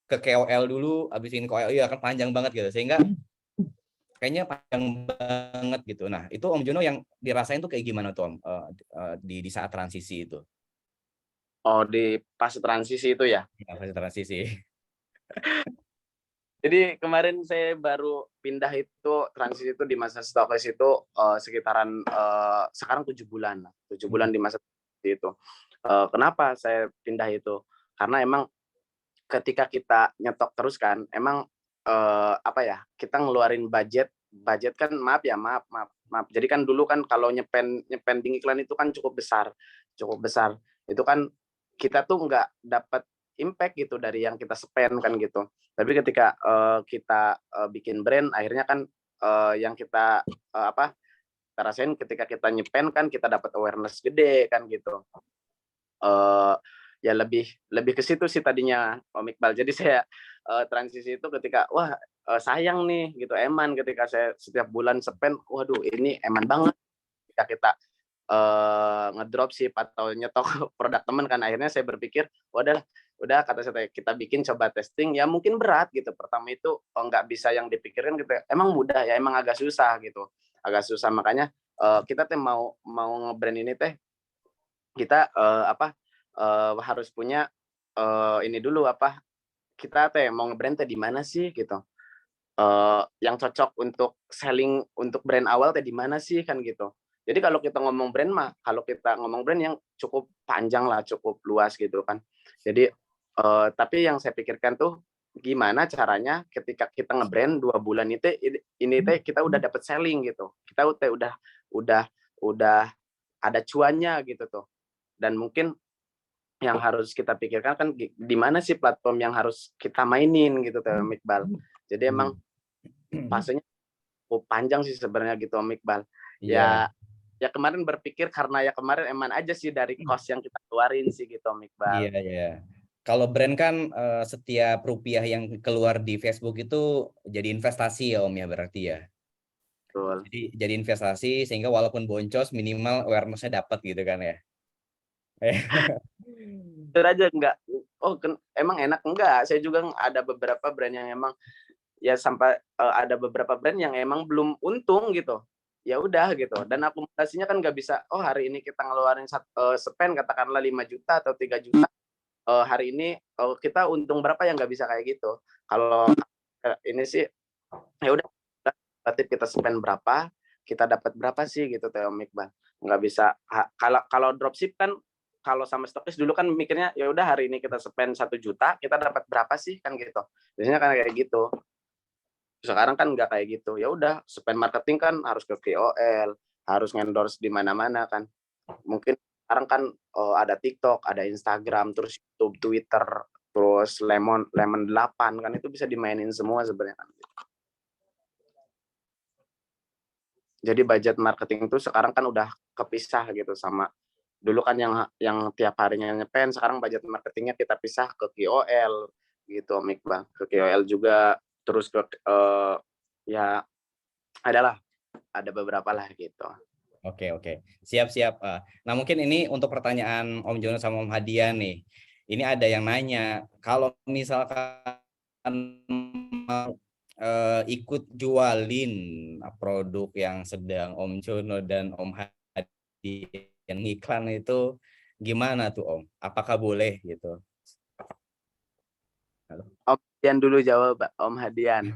ke KOL dulu, habis bikin KOL ya kan panjang banget gitu. Sehingga kayaknya panjang banget gitu. Nah itu Om Jono yang dirasain tuh kayak gimana tuh Om di saat transisi itu? Di fase transisi itu ya. Fase transisi. Jadi kemarin saya baru pindah itu transisi itu di masa stokis itu sekitaran sekarang 7 bulan lah. 7 bulan di masa itu. Kenapa saya pindah itu? Karena emang ketika kita nyetok terus kan, emang kita ngeluarin budget kan maaf. Jadi kan dulu kan kalau nyepen di iklan itu kan cukup besar. Itu kan kita tuh nggak dapat impact gitu dari yang kita spend kan gitu. Tapi ketika kita bikin brand, akhirnya kan yang kita rasain ketika kita nyepen kan kita dapat awareness gede kan gitu. Ya lebih ke situ sih tadinya Om Iqbal. Jadi saya transisi itu ketika sayang nih gitu eman ketika saya setiap bulan spend, waduh ini eman banget ketika kita ngedropship atau nyetok produk teman kan akhirnya saya berpikir udah kata saya kita bikin coba testing ya mungkin berat gitu pertama itu nggak bisa yang dipikirin gitu emang mudah ya emang agak susah makanya kita teh mau nge-brand ini teh kita harus punya ini dulu kita teh mau nge-brand teh di mana sih gitu yang cocok untuk selling untuk brand awal teh di mana sih kan gitu. Jadi kalau kita ngomong brand kalau kita ngomong brand yang cukup panjang lah, cukup luas gitu kan. Jadi tapi yang saya pikirkan tuh gimana caranya ketika kita nge-brand 2 bulan itu ini teh kita udah dapat selling gitu. Kita udah ada cuannya gitu tuh. Dan mungkin yang harus kita pikirkan kan di mana sih platform yang harus kita mainin gitu tuh Om Iqbal. Jadi emang fasenya panjang sih sebenarnya gitu Om Iqbal. Iya. Ya kemarin berpikir karena ya kemarin emang aja sih dari cost yang kita keluarin sih gitu Om Iqbal. Iya. Kalau brand kan setiap rupiah yang keluar di Facebook itu jadi investasi ya Om ya berarti ya. Betul. Jadi investasi sehingga walaupun boncos minimal awareness-nya dapat gitu kan ya. Jujur aja enggak. Emang enak enggak? Saya juga ada beberapa brand yang emang ya sampai ada beberapa brand yang emang belum untung gitu. Ya udah gitu. Dan akumulasinya kan nggak bisa. Oh hari ini kita ngeluarin spend katakanlah 5 juta atau 3 juta. Hari ini kita untung berapa yang nggak bisa kayak gitu. Kalau ini sih ya udah relatif kita spend berapa, kita dapat berapa sih gitu Teh Om Iqbal. Nggak bisa kalau dropship kan kalau sama stokis dulu kan mikirnya ya udah hari ini kita spend 1 juta, kita dapat berapa sih kan gitu. Biasanya kan kayak gitu. Sekarang kan nggak kayak gitu. Ya udah spend marketing kan harus ke KOL, harus endorse di mana-mana kan. Mungkin sekarang kan ada TikTok, ada Instagram, terus YouTube, Twitter, terus Lemon 8 kan itu bisa dimainin semua sebenarnya kan. Jadi budget marketing itu sekarang kan udah kepisah gitu sama dulu kan yang tiap harinya nyepen, sekarang budget marketingnya kita pisah ke KOL gitu Om Iqbal. Ke KOL juga terus ke ya ada beberapa lah gitu. Oke. Siap. Nah, mungkin ini untuk pertanyaan Om Jono sama Om Hadian nih. Ini ada yang nanya, kalau misalkan ikut jualin produk yang sedang Om Jono dan Om Hadian iklan itu gimana tuh Om? Apakah boleh gitu? Halo. Om Hadian dulu jawab, Om Hadian.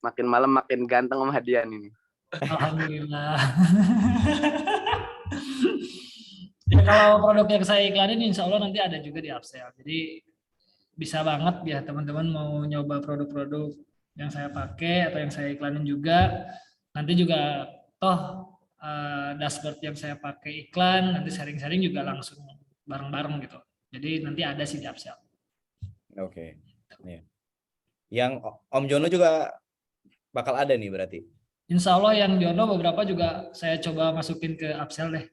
Makin malam makin ganteng Om Hadian ini. Alhamdulillah. Ya kalau produk yang saya iklanin insya Allah nanti ada juga di upsell. Jadi bisa banget ya teman-teman mau nyoba produk-produk yang saya pakai atau yang saya iklanin juga. Nanti juga toh dashboard yang saya pakai iklan, nanti sharing-sharing juga langsung bareng-bareng gitu. Jadi nanti ada sih di upsell. Oke. Ya. Yang Om Jono juga bakal ada nih berarti. Insya Allah yang Jono beberapa juga saya coba masukin ke upsell deh.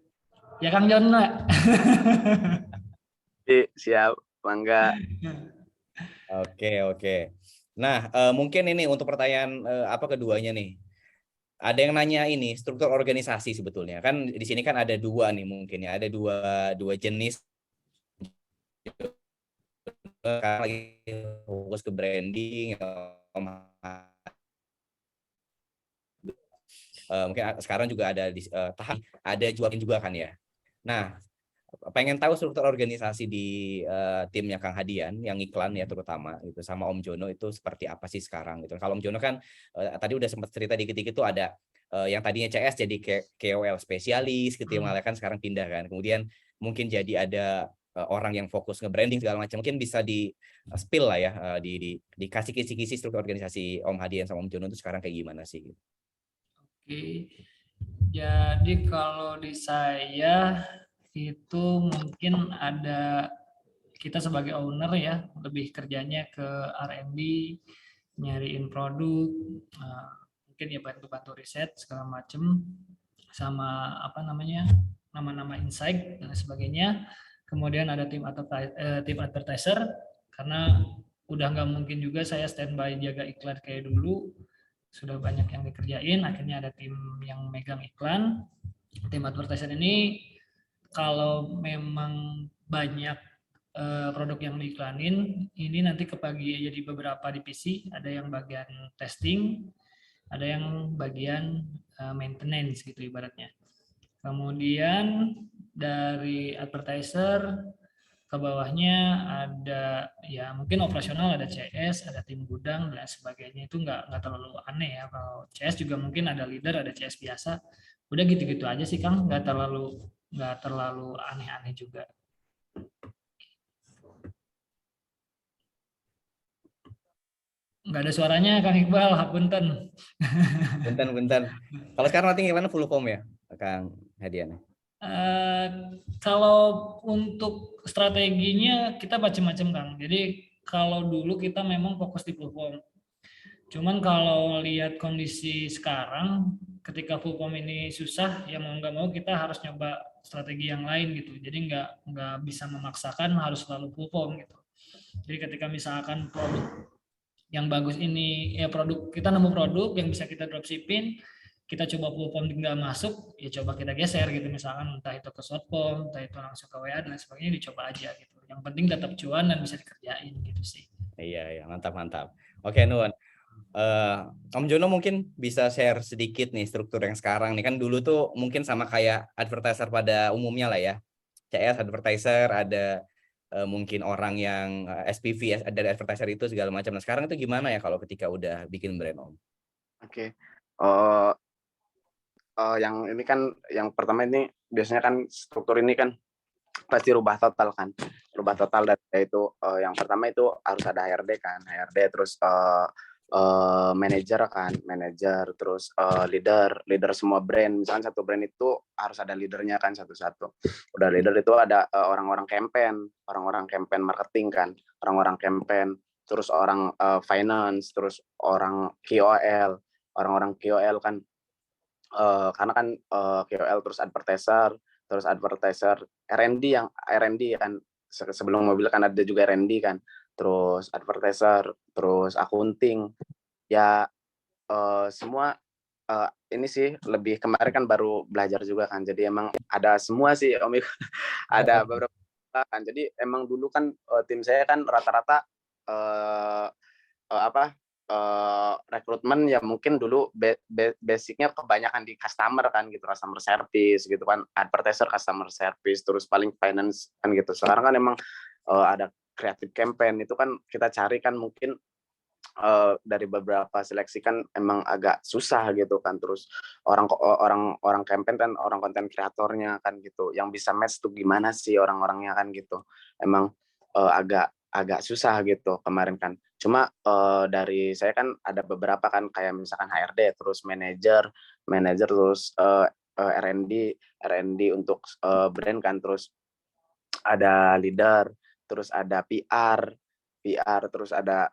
Ya Kang Jono. Siap, bangga. Oke. Nah, mungkin ini untuk pertanyaan keduanya nih. Ada yang nanya ini struktur organisasi sebetulnya. Kan di sini kan ada dua nih mungkin ya. Ada dua jenis. Lagi fokus ke branding. Mungkin sekarang juga ada tahap ada jualin juga kan ya. Nah, pengen tahu struktur organisasi di timnya Kang Hadian yang iklan ya terutama itu sama Om Jono itu seperti apa sih sekarang gitu. Kalau Om Jono kan tadi udah sempat cerita dikit-dikit tuh ada yang tadinya CS jadi KOL spesialis gitu ya, malah kan sekarang pindah kan. Kemudian mungkin jadi ada orang yang fokus nge-branding segala macam. Mungkin bisa di spill lah ya dikasih kisi-kisi struktur organisasi Om Hadian sama Om Jono itu sekarang kayak gimana sih gitu. Oke. Jadi kalau di saya itu mungkin ada kita sebagai owner ya lebih kerjanya ke R&D, nyariin produk, mungkin ya bantu-bantu riset segala macem sama nama-nama insight dan sebagainya. Kemudian ada tim advertiser karena udah nggak mungkin juga saya standby jaga iklan kayak dulu, sudah banyak yang dikerjain, akhirnya ada tim yang megang iklan. Tim advertiser ini kalau memang banyak produk yang diiklanin, ini nanti kebagi jadi beberapa divisi, ada yang bagian testing, ada yang bagian maintenance gitu ibaratnya. Kemudian dari advertiser ke bawahnya ada ya mungkin operasional, ada CS, ada tim gudang dan sebagainya. Itu nggak terlalu aneh ya. Kalau CS juga mungkin ada leader, ada CS biasa. Udah gitu-gitu aja sih Kang, nggak terlalu aneh-aneh juga. Nggak ada suaranya Kang Iqbal, punten. Punten. Kalau sekarang nanti gimana, full form ya, Kang Hadian? Eh, Kalau untuk strateginya kita macam-macam Kang. Jadi kalau dulu kita memang fokus di full form. Cuman kalau lihat kondisi sekarang, ketika full form ini susah, ya mau nggak mau kita harus nyoba strategi yang lain gitu. Jadi nggak bisa memaksakan harus selalu full form gitu. Jadi ketika misalkan produk yang bagus ini, ya produk kita nemu produk yang bisa kita dropshipping, kita coba full form nggak masuk, ya coba kita geser gitu, misalkan entah itu ke short form, entah itu langsung ke WA dan sebagainya, dicoba aja gitu. Yang penting tetap cuan dan bisa dikerjain gitu sih. Iya, mantap. Oke, Nun. Om Jono mungkin bisa share sedikit nih struktur yang sekarang nih, kan dulu tuh mungkin sama kayak advertiser pada umumnya lah ya. CS advertiser, ada mungkin orang yang SPV dari advertiser itu segala macam. Nah, sekarang itu gimana ya kalau ketika udah bikin brand, Om? Oke. Yang ini kan, yang pertama ini biasanya kan struktur ini kan pasti rubah total kan. Rubah total, dan itu yang pertama itu harus ada HRD kan. HRD terus manajer kan, manajer terus leader semua brand. Misalkan satu brand itu harus ada leadernya kan satu-satu. Udah leader itu ada orang-orang campaign marketing kan, orang-orang campaign, terus orang finance, terus orang KOL, orang-orang KOL kan. Karena kan KOL terus advertiser R&D kan, sebelum mobil kan ada juga R&D kan, terus advertiser, terus accounting ya, semua ini sih lebih kemarin kan baru belajar juga kan, jadi emang ada semua sih Om. Ada beberapa kan, jadi emang dulu kan tim saya kan rata-rata rekrutmen ya, mungkin dulu basicnya kebanyakan di customer kan gitu, customer service gitu kan, advertiser, customer service, terus paling finance kan gitu. Sekarang kan emang ada creative campaign, itu kan kita cari kan mungkin dari beberapa seleksi kan emang agak susah gitu kan. Terus orang campaign kan orang konten kreatornya kan gitu, yang bisa match tuh gimana sih orang-orangnya kan gitu. Emang agak susah gitu kemarin kan. Cuma dari saya kan ada beberapa kan, kayak misalkan HRD, terus manajer terus R&D untuk brand kan, terus ada leader, terus ada PR, terus ada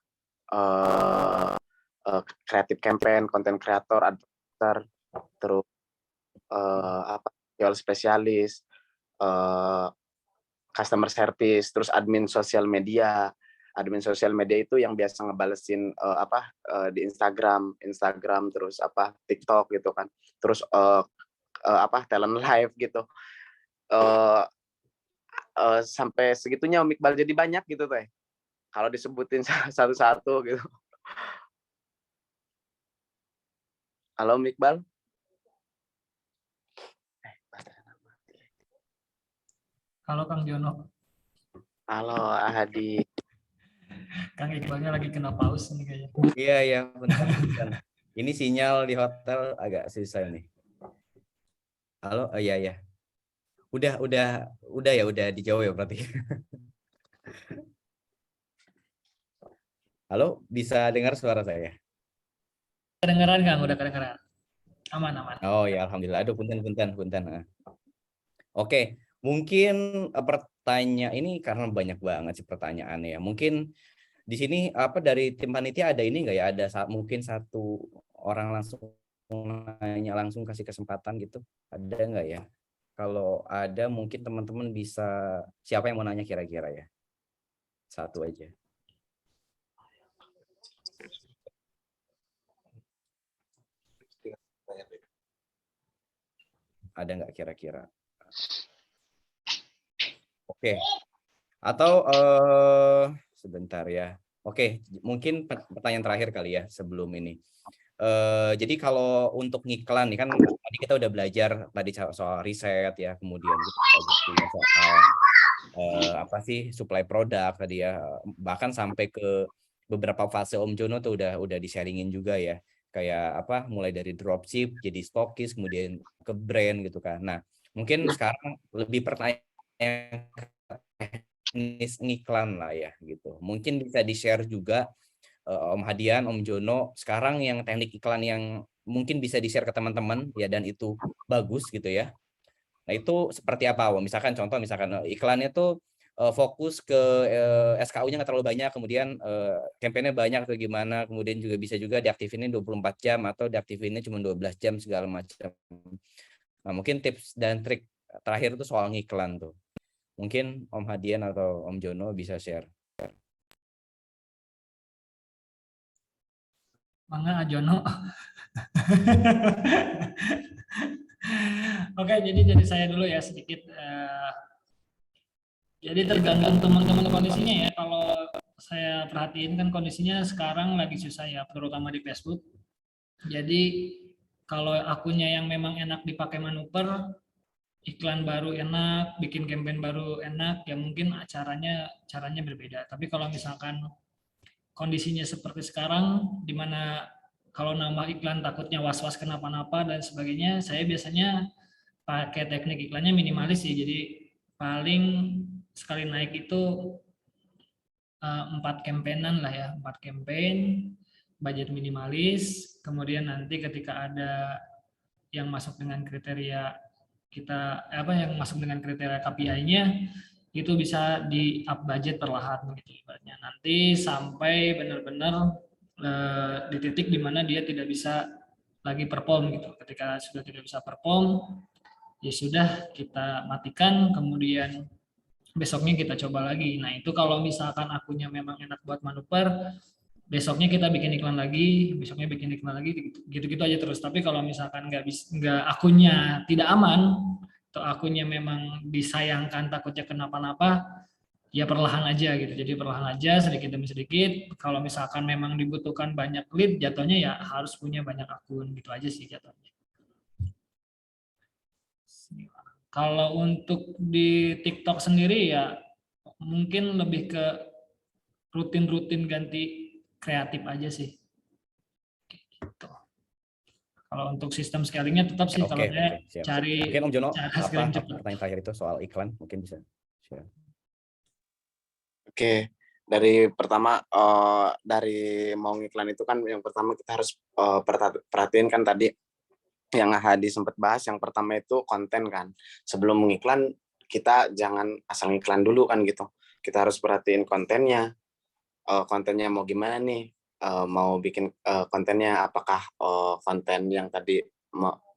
creative campaign, content creator, advertiser, terus jual spesialis, customer service, terus admin sosial media. Admin sosial media itu yang biasa ngebalesin di Instagram, terus TikTok gitu kan. Terus talent live gitu. Sampai segitunya Om Iqbal, jadi banyak gitu teh. Kalau disebutin satu-satu gitu. Halo Om Iqbal. Halo Kang Jono. Halo Hadi. Kang Iqbalnya lagi kena pause nih kayaknya. Iya, bentar. Ini sinyal di hotel agak susah nih. Halo, iya. Udah dijawab ya berarti. Halo, bisa dengar suara saya? Kedengeran Kang, udah kedengeran. Aman. Oh ya, alhamdulillah. Aduh, punten. Oke, mungkin pertanyaan ini karena banyak banget sih pertanyaannya ya. Mungkin di sini dari tim panitia ada ini nggak ya? Ada mungkin satu orang langsung nanya, langsung kasih kesempatan gitu. Ada nggak ya? Kalau ada mungkin teman-teman bisa, siapa yang mau nanya kira-kira ya? Satu aja. Ada nggak kira-kira? Oke. Atau sebentar ya. Oke, mungkin pertanyaan terakhir kali ya sebelum ini. Jadi kalau untuk ngiklan nih kan tadi kita udah belajar tadi soal riset ya, kemudian kita soal supply produk tadi ya, bahkan sampai ke beberapa fase Om Jono tuh udah di-sharingin juga ya, kayak mulai dari dropship jadi stokis kemudian ke brand gitu kan. Nah, mungkin sekarang lebih pertanyaan teknis ngiklan lah ya gitu. Mungkin bisa di-share juga Om Hadian, Om Jono, sekarang yang teknik iklan yang mungkin bisa di-share ke teman-teman ya, dan itu bagus gitu ya. Nah, itu seperti apa? Misalkan contoh, misalkan iklannya tuh fokus ke SKU-nya nggak terlalu banyak, kemudian campaign-nya banyak atau gimana, kemudian juga bisa juga diaktifinnya 24 jam atau diaktifinnya cuma 12 jam segala macam. Nah, mungkin tips dan trik terakhir itu soal ngiklan tuh. Mungkin Om Hadian atau Om Jono bisa share. Mangga Ajono. Oke, jadi saya dulu ya sedikit. Jadi tergantung teman-teman kondisinya ya. Kalau saya perhatiin kan kondisinya sekarang lagi susah ya, terutama di Facebook. Jadi kalau akunnya yang memang enak dipakai manuver, iklan baru enak, bikin campaign baru enak, ya mungkin caranya berbeda. Tapi kalau misalkan kondisinya seperti sekarang, di mana kalau nambah iklan takutnya was-was kenapa-napa dan sebagainya, saya biasanya pakai teknik iklannya minimalis sih. Jadi paling sekali naik itu 4 campaignan lah ya, 4 campaign, budget minimalis, kemudian nanti ketika ada yang masuk dengan kriteria kita yang masuk dengan kriteria KPI-nya itu bisa di up budget perlahan gitu ibaratnya. Nanti sampai benar-benar di titik di mana dia tidak bisa lagi perform gitu. Ketika sudah tidak bisa perform, ya sudah kita matikan, kemudian besoknya kita coba lagi. Nah, itu kalau misalkan akunnya memang enak buat manuver, besoknya kita bikin iklan lagi, besoknya bikin iklan lagi, gitu-gitu aja terus. Tapi kalau misalkan nggak akunnya tidak aman, atau akunnya memang disayangkan takutnya kenapa-napa, ya perlahan aja gitu. Jadi perlahan aja, sedikit demi sedikit. Kalau misalkan memang dibutuhkan banyak lead, jatuhnya ya harus punya banyak akun, gitu aja sih jatuhnya. Kalau untuk di TikTok sendiri ya mungkin lebih ke rutin-rutin ganti kreatif aja sih. Gitu. Kalau untuk sistem scalingnya tetap sih kalau saya cari. Mungkin Om Jono pertanyaan terakhir itu soal iklan mungkin bisa share. Oke, dari pertama dari mau ngiklan itu kan yang pertama kita harus perhatiin kan tadi yang Hadi sempat bahas, yang pertama itu konten kan. Sebelum mengiklan kita jangan asal ngiklan dulu kan gitu. Kita harus perhatiin kontennya. Kontennya mau gimana nih? Mau bikin kontennya apakah konten yang tadi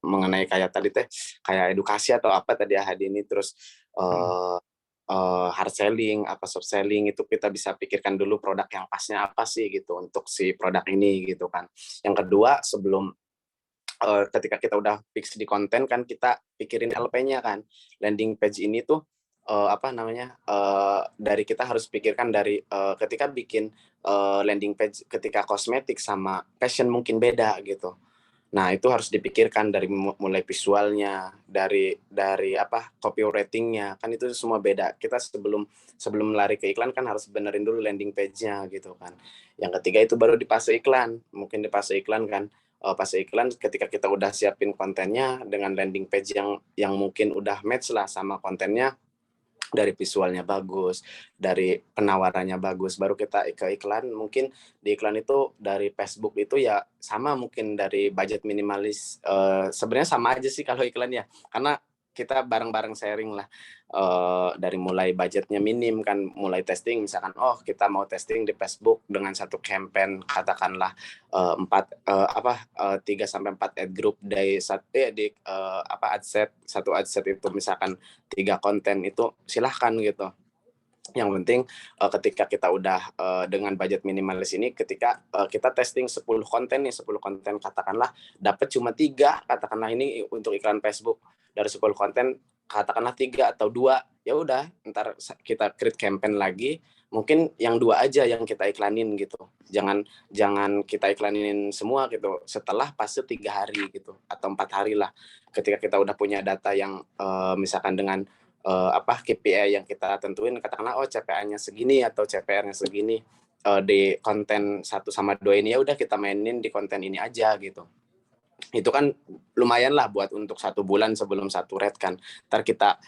mengenai kayak tadi kayak edukasi atau apa tadi Hadi ini, terus hard selling apa soft selling, itu kita bisa pikirkan dulu produk yang pasnya apa sih gitu untuk si produk ini gitu kan. Yang kedua, sebelum ketika kita udah fix di konten kan kita pikirin LP-nya kan. Landing page ini tuh dari kita harus pikirkan dari ketika bikin landing page ketika kosmetik sama fashion mungkin beda gitu. Nah, itu harus dipikirkan dari mulai visualnya, dari copywriting-nya, kan itu semua beda. Kita sebelum lari ke iklan kan harus benerin dulu landing page-nya gitu kan. Yang ketiga itu baru di fase iklan. Mungkin di fase iklan kan fase iklan ketika kita udah siapin kontennya dengan landing page yang mungkin udah match lah sama kontennya, dari visualnya bagus, dari penawarannya bagus, baru kita ke iklan. Mungkin di iklan itu dari Facebook itu ya sama, mungkin dari budget minimalis. Sebenarnya sama aja sih kalau iklan ya, karena kita bareng-bareng sharing lah, dari mulai budgetnya minim kan, mulai testing misalkan kita mau testing di Facebook dengan satu campaign katakanlah 3 sampai 4 ad group di adset, satu adset itu misalkan 3 konten, itu silahkan gitu. Yang penting ketika kita udah dengan budget minimalis ini, ketika kita testing 10 konten katakanlah dapat cuma 3, katakanlah ini untuk iklan Facebook, dari 10 konten katakanlah 3 atau 2, ya udah ntar kita create campaign lagi, mungkin yang 2 aja yang kita iklanin gitu. Jangan kita iklanin semua gitu setelah fase 3 hari gitu atau 4 hari lah, ketika kita udah punya data yang misalkan dengan KPI yang kita tentuin, katakanlah CPA-nya segini atau CPR-nya segini di konten 1 sama 2 ini, ya udah kita mainin di konten ini aja gitu. itu kan lumayan lah buat untuk 1 bulan sebelum satu red kan. Ntar kita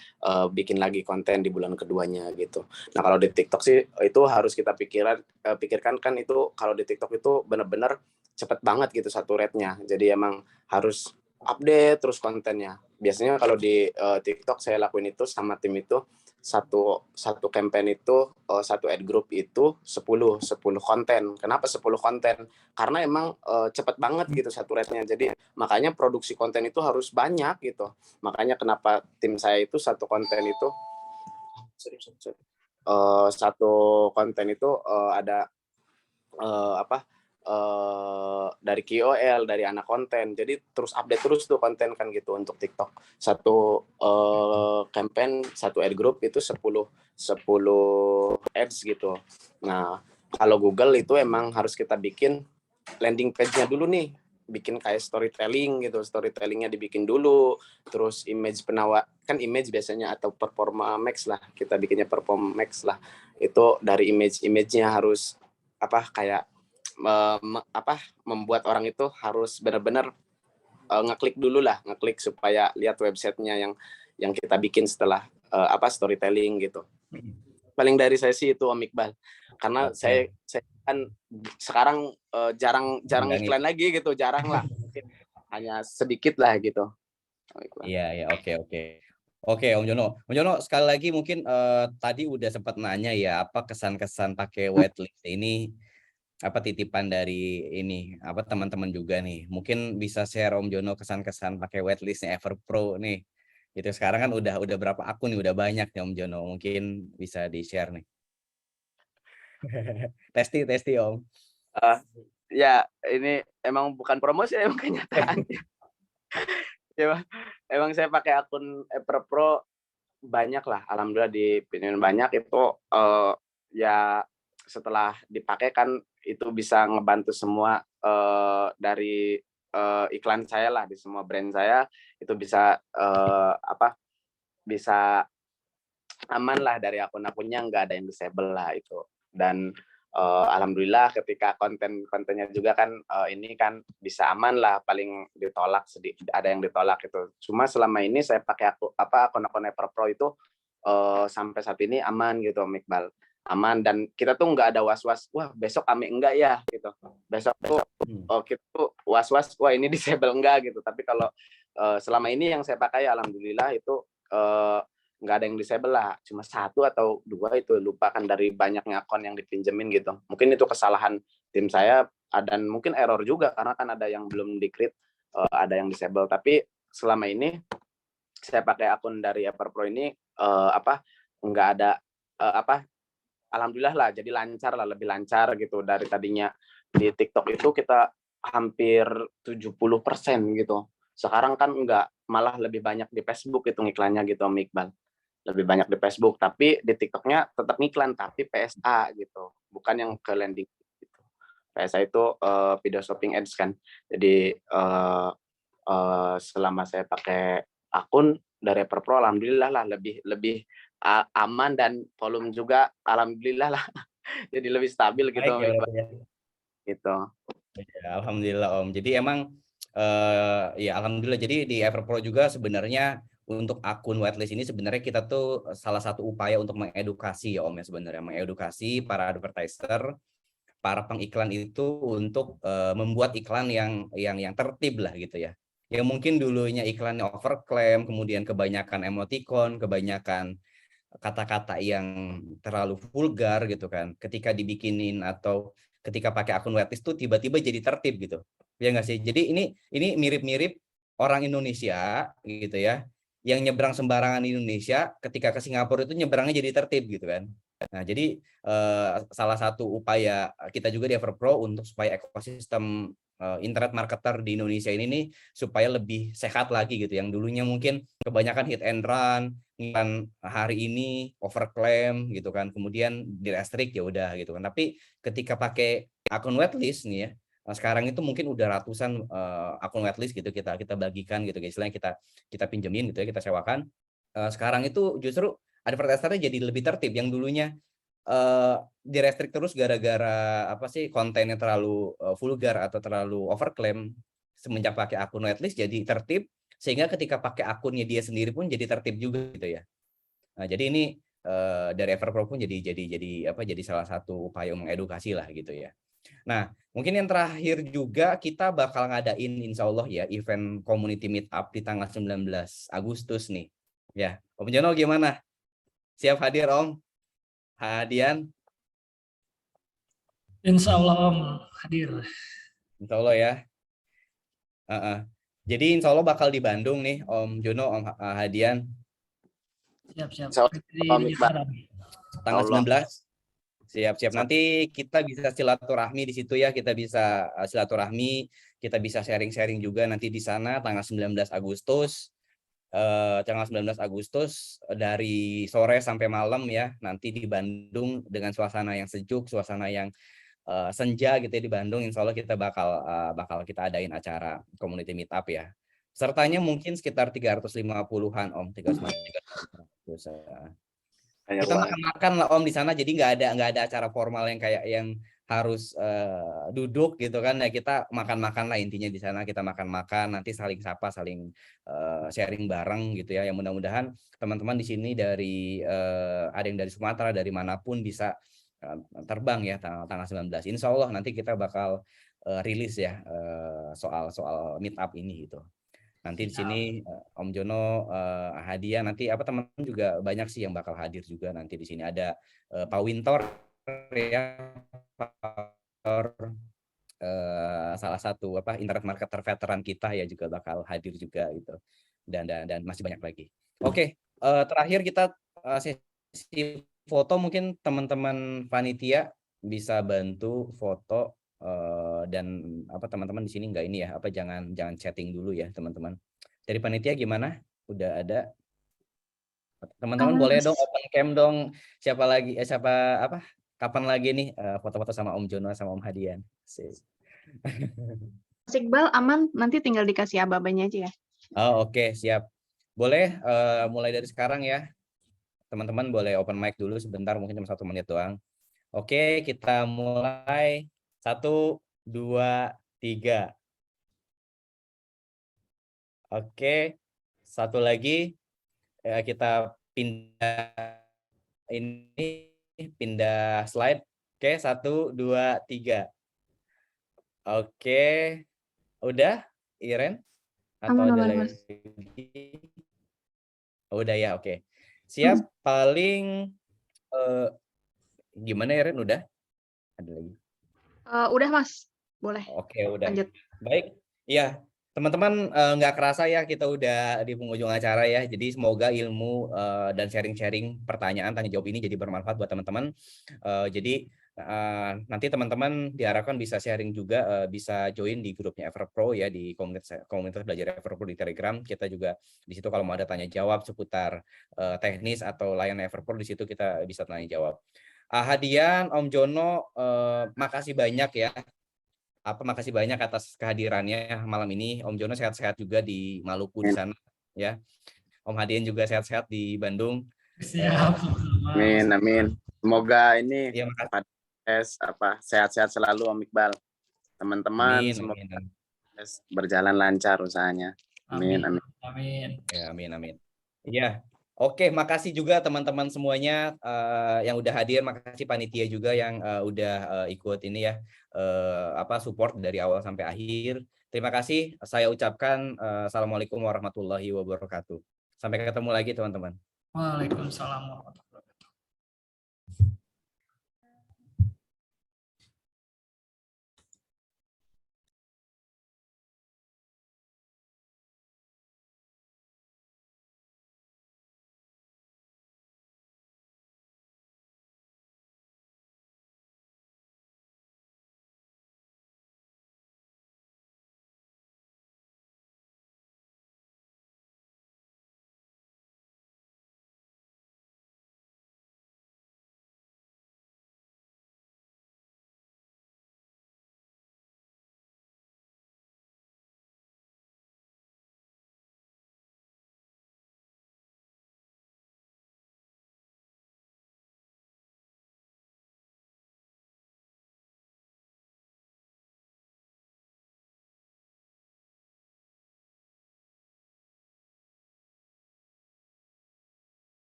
bikin lagi konten di bulan keduanya gitu. Nah kalau di TikTok sih itu harus kita pikirkan kan, itu kalau di TikTok itu benar-benar cepet banget gitu satu rednya. Jadi emang harus update terus kontennya. Biasanya kalau di TikTok saya lakuin itu sama tim itu satu campaign itu satu ad group itu 10 konten. Kenapa 10 konten? Karena emang cepet banget gitu satu rednya. Jadi makanya produksi konten itu harus banyak gitu. Makanya kenapa tim saya itu satu konten itu satu konten itu ada dari KOL, dari anak konten. Jadi terus update terus tuh konten kan gitu untuk TikTok. Satu campaign, satu ad group itu 10 ads gitu. Nah, kalau Google itu emang harus kita bikin landing page-nya dulu nih. Bikin kayak storytelling gitu. Storytellingnya dibikin dulu. Terus image penawar, kan image biasanya atau performa max lah. Kita bikinnya performa max lah. Itu dari image-nya harus kayak membuat orang itu harus benar-benar ngeklik dulu lah, ngeklik supaya lihat websitenya yang kita bikin setelah storytelling gitu. Paling dari saya sih itu Om Iqbal, karena saya kan sekarang jarang iklan lagi gitu, jarang lah, mungkin hanya sedikit lah gitu. Iya, oke Om Jono sekali lagi mungkin tadi udah sempat nanya ya apa kesan-kesan pakai whitelist ini, apa titipan dari ini teman-teman juga nih, mungkin bisa share Om Jono kesan-kesan pakai whitelistnya Everpro nih gitu. Sekarang kan udah berapa akun nih, udah banyak nih Om Jono, mungkin bisa di share nih. testi Om. Ya ini emang bukan promosi, emang kenyataan. Ya, emang saya pakai akun Everpro banyak lah, alhamdulillah di pinjemin banyak itu. Ya setelah dipakai kan itu bisa ngebantu semua dari iklan saya lah, di semua brand saya itu bisa bisa aman lah dari akun-akunnya, nggak ada yang disable lah itu. Dan alhamdulillah ketika kontennya juga kan ini kan bisa aman lah, paling ditolak sedikit, ada yang ditolak itu. Cuma selama ini saya pakai akun-akun Everpro itu sampai saat ini aman gitu Om Iqbal, aman. Dan kita tuh nggak ada was-was, wah besok ame enggak ya gitu, besok tuh kita tuh was-was, wah ini disable enggak gitu. Tapi kalau selama ini yang saya pakai alhamdulillah itu nggak ada yang disable lah, cuma 1 atau 2 itu, lupa kan dari banyaknya akun yang dipinjemin gitu. Mungkin itu kesalahan tim saya, dan mungkin error juga karena kan ada yang belum di-create, ada yang disable. Tapi selama ini saya pakai akun dari Everpro ini nggak ada alhamdulillah lah, jadi lancar lah, lebih lancar gitu. Dari tadinya di TikTok itu kita hampir 70% gitu, sekarang kan nggak, malah lebih banyak di Facebook itu iklannya gitu Om Iqbal, lebih banyak di Facebook. Tapi di TikToknya tetap iklan tapi PSA gitu, bukan yang ke landing gitu. PSA itu video shopping ads kan. Jadi selama saya pakai akun dari Everpro alhamdulillah lah lebih aman, dan volume juga alhamdulillah lah jadi lebih stabil gitu Om Iqbal. Gitu. Ya, alhamdulillah Om. Jadi emang ya alhamdulillah, jadi di Everpro juga sebenarnya untuk akun whitelist ini sebenarnya kita tuh salah satu upaya untuk mengedukasi ya Om ya, sebenarnya mengedukasi para advertiser, para pengiklan itu untuk membuat iklan yang tertib lah gitu ya. Yang mungkin dulunya iklannya overclaim, kemudian kebanyakan emoticon, kebanyakan kata-kata yang terlalu vulgar gitu kan. Ketika dibikinin atau ketika pakai akun whitelist tuh tiba-tiba jadi tertib gitu. Ya nggak sih? Jadi ini mirip-mirip orang Indonesia gitu ya, yang nyebrang sembarangan di Indonesia, ketika ke Singapura itu nyebrangnya jadi tertib gitu kan. Nah, jadi salah satu upaya kita juga di Everpro untuk supaya ekosistem internet marketer di Indonesia ini nih supaya lebih sehat lagi gitu. Yang dulunya mungkin kebanyakan hit and run, iklan hari ini overclaim gitu kan, kemudian di restrict ya udah gitu kan. Tapi ketika pakai akun whitelist nih ya, sekarang itu mungkin udah ratusan akun whitelist gitu kita bagikan gitu guys, istilahnya kita pinjemin gitu ya, kita sewakan. Sekarang itu justru advertisernya jadi lebih tertib. Yang dulunya di restrict terus gara-gara kontennya terlalu vulgar atau terlalu overclaim, semenjak pakai akun whitelist jadi tertib, sehingga ketika pakai akunnya dia sendiri pun jadi tertib juga gitu ya. Nah, jadi ini dari Everpro pun jadi salah satu upaya mengedukasi lah gitu ya. Nah, mungkin yang terakhir juga kita bakal ngadain insya Allah ya event community meetup di tanggal 19 Agustus nih. Ya, Om Jono gimana? Siap hadir Om? Hadian? Insya Allah Om hadir. Insya Allah ya. Jadi insya Allah bakal di Bandung nih Om Jono, Om Hadian. Siap. Tanggal Allah. 19. Siap. Nanti kita bisa silaturahmi di situ ya. Kita bisa silaturahmi, kita bisa sharing-sharing juga nanti di sana tanggal 19 Agustus. Tanggal 19 Agustus dari sore sampai malam ya. Nanti di Bandung dengan suasana yang sejuk, suasana yang senja gitu ya di Bandung. Insya Allah kita bakal kita adain acara community meetup ya. Sertanya mungkin sekitar 350-an Om, 300. Kita makan-makan lah Om di sana, jadi nggak ada acara formal yang kayak yang harus duduk gitu kan ya. Kita makan-makan lah intinya di sana, kita makan-makan, nanti saling sapa, saling sharing bareng gitu ya. Yang mudah-mudahan teman-teman di sini dari ada yang dari Sumatera, dari manapun bisa terbang ya tanggal 19. Insya Allah nanti kita bakal rilis ya soal meetup ini gitu. Nanti di sini Om Jono, Hadiah, nanti teman-teman juga banyak sih yang bakal hadir juga nanti di sini. Ada Pak Wintor ya, salah satu internet marketer veteran kita ya juga bakal hadir juga gitu. Dan masih banyak lagi. Oke, terakhir kita sesi foto, mungkin teman-teman panitia bisa bantu foto. Dan teman-teman di sini enggak ini ya jangan chatting dulu ya teman-teman. Dari panitia gimana? Udah ada teman-teman? Boleh dong open cam dong. Kapan lagi nih foto-foto sama Om Jono sama Om Hadian? Mas Iqbal aman, nanti tinggal dikasih aba-abanya aja ya. Oh, oke, siap. Boleh mulai dari sekarang ya. Teman-teman boleh open mic dulu sebentar, mungkin cuma 1 menit doang. Oke, kita mulai. 1, 2, 3. Oke, satu lagi kita pindah slide. Oke, 1, 2, 3. Oke, udah Iren atau ada lagi? Udah ya, oke. Siap. Paling gimana Iren, udah? Ada lagi? Udah Mas, boleh. Oke, udah. Lanjut. Baik, ya teman-teman, nggak kerasa ya kita udah di penghujung acara ya. Jadi semoga ilmu dan sharing-sharing pertanyaan tanya jawab ini jadi bermanfaat buat teman-teman. Jadi nanti teman-teman diharapkan bisa sharing juga, bisa join di grupnya Everpro ya, di komunitas belajar Everpro di Telegram. Kita juga di situ kalau mau ada tanya jawab seputar teknis atau layanan Everpro, di situ kita bisa tanya jawab. Hadian, Om Jono, makasih banyak ya. Makasih banyak atas kehadirannya malam ini. Om Jono sehat-sehat juga di Maluku di sana ya. Om Hadian juga sehat-sehat di Bandung. Siap. Amin. Semoga ini ya, sehat-sehat selalu Om Iqbal. Teman-teman semoga berjalan lancar usahanya. Amin. Ya, amin. Iya. Oke, makasih juga teman-teman semuanya yang udah hadir. Makasih panitia juga yang udah ikut ini ya, support dari awal sampai akhir. Terima kasih. Saya ucapkan assalamualaikum warahmatullahi wabarakatuh. Sampai ketemu lagi teman-teman. Waalaikumsalam warahmatullahi wabarakatuh.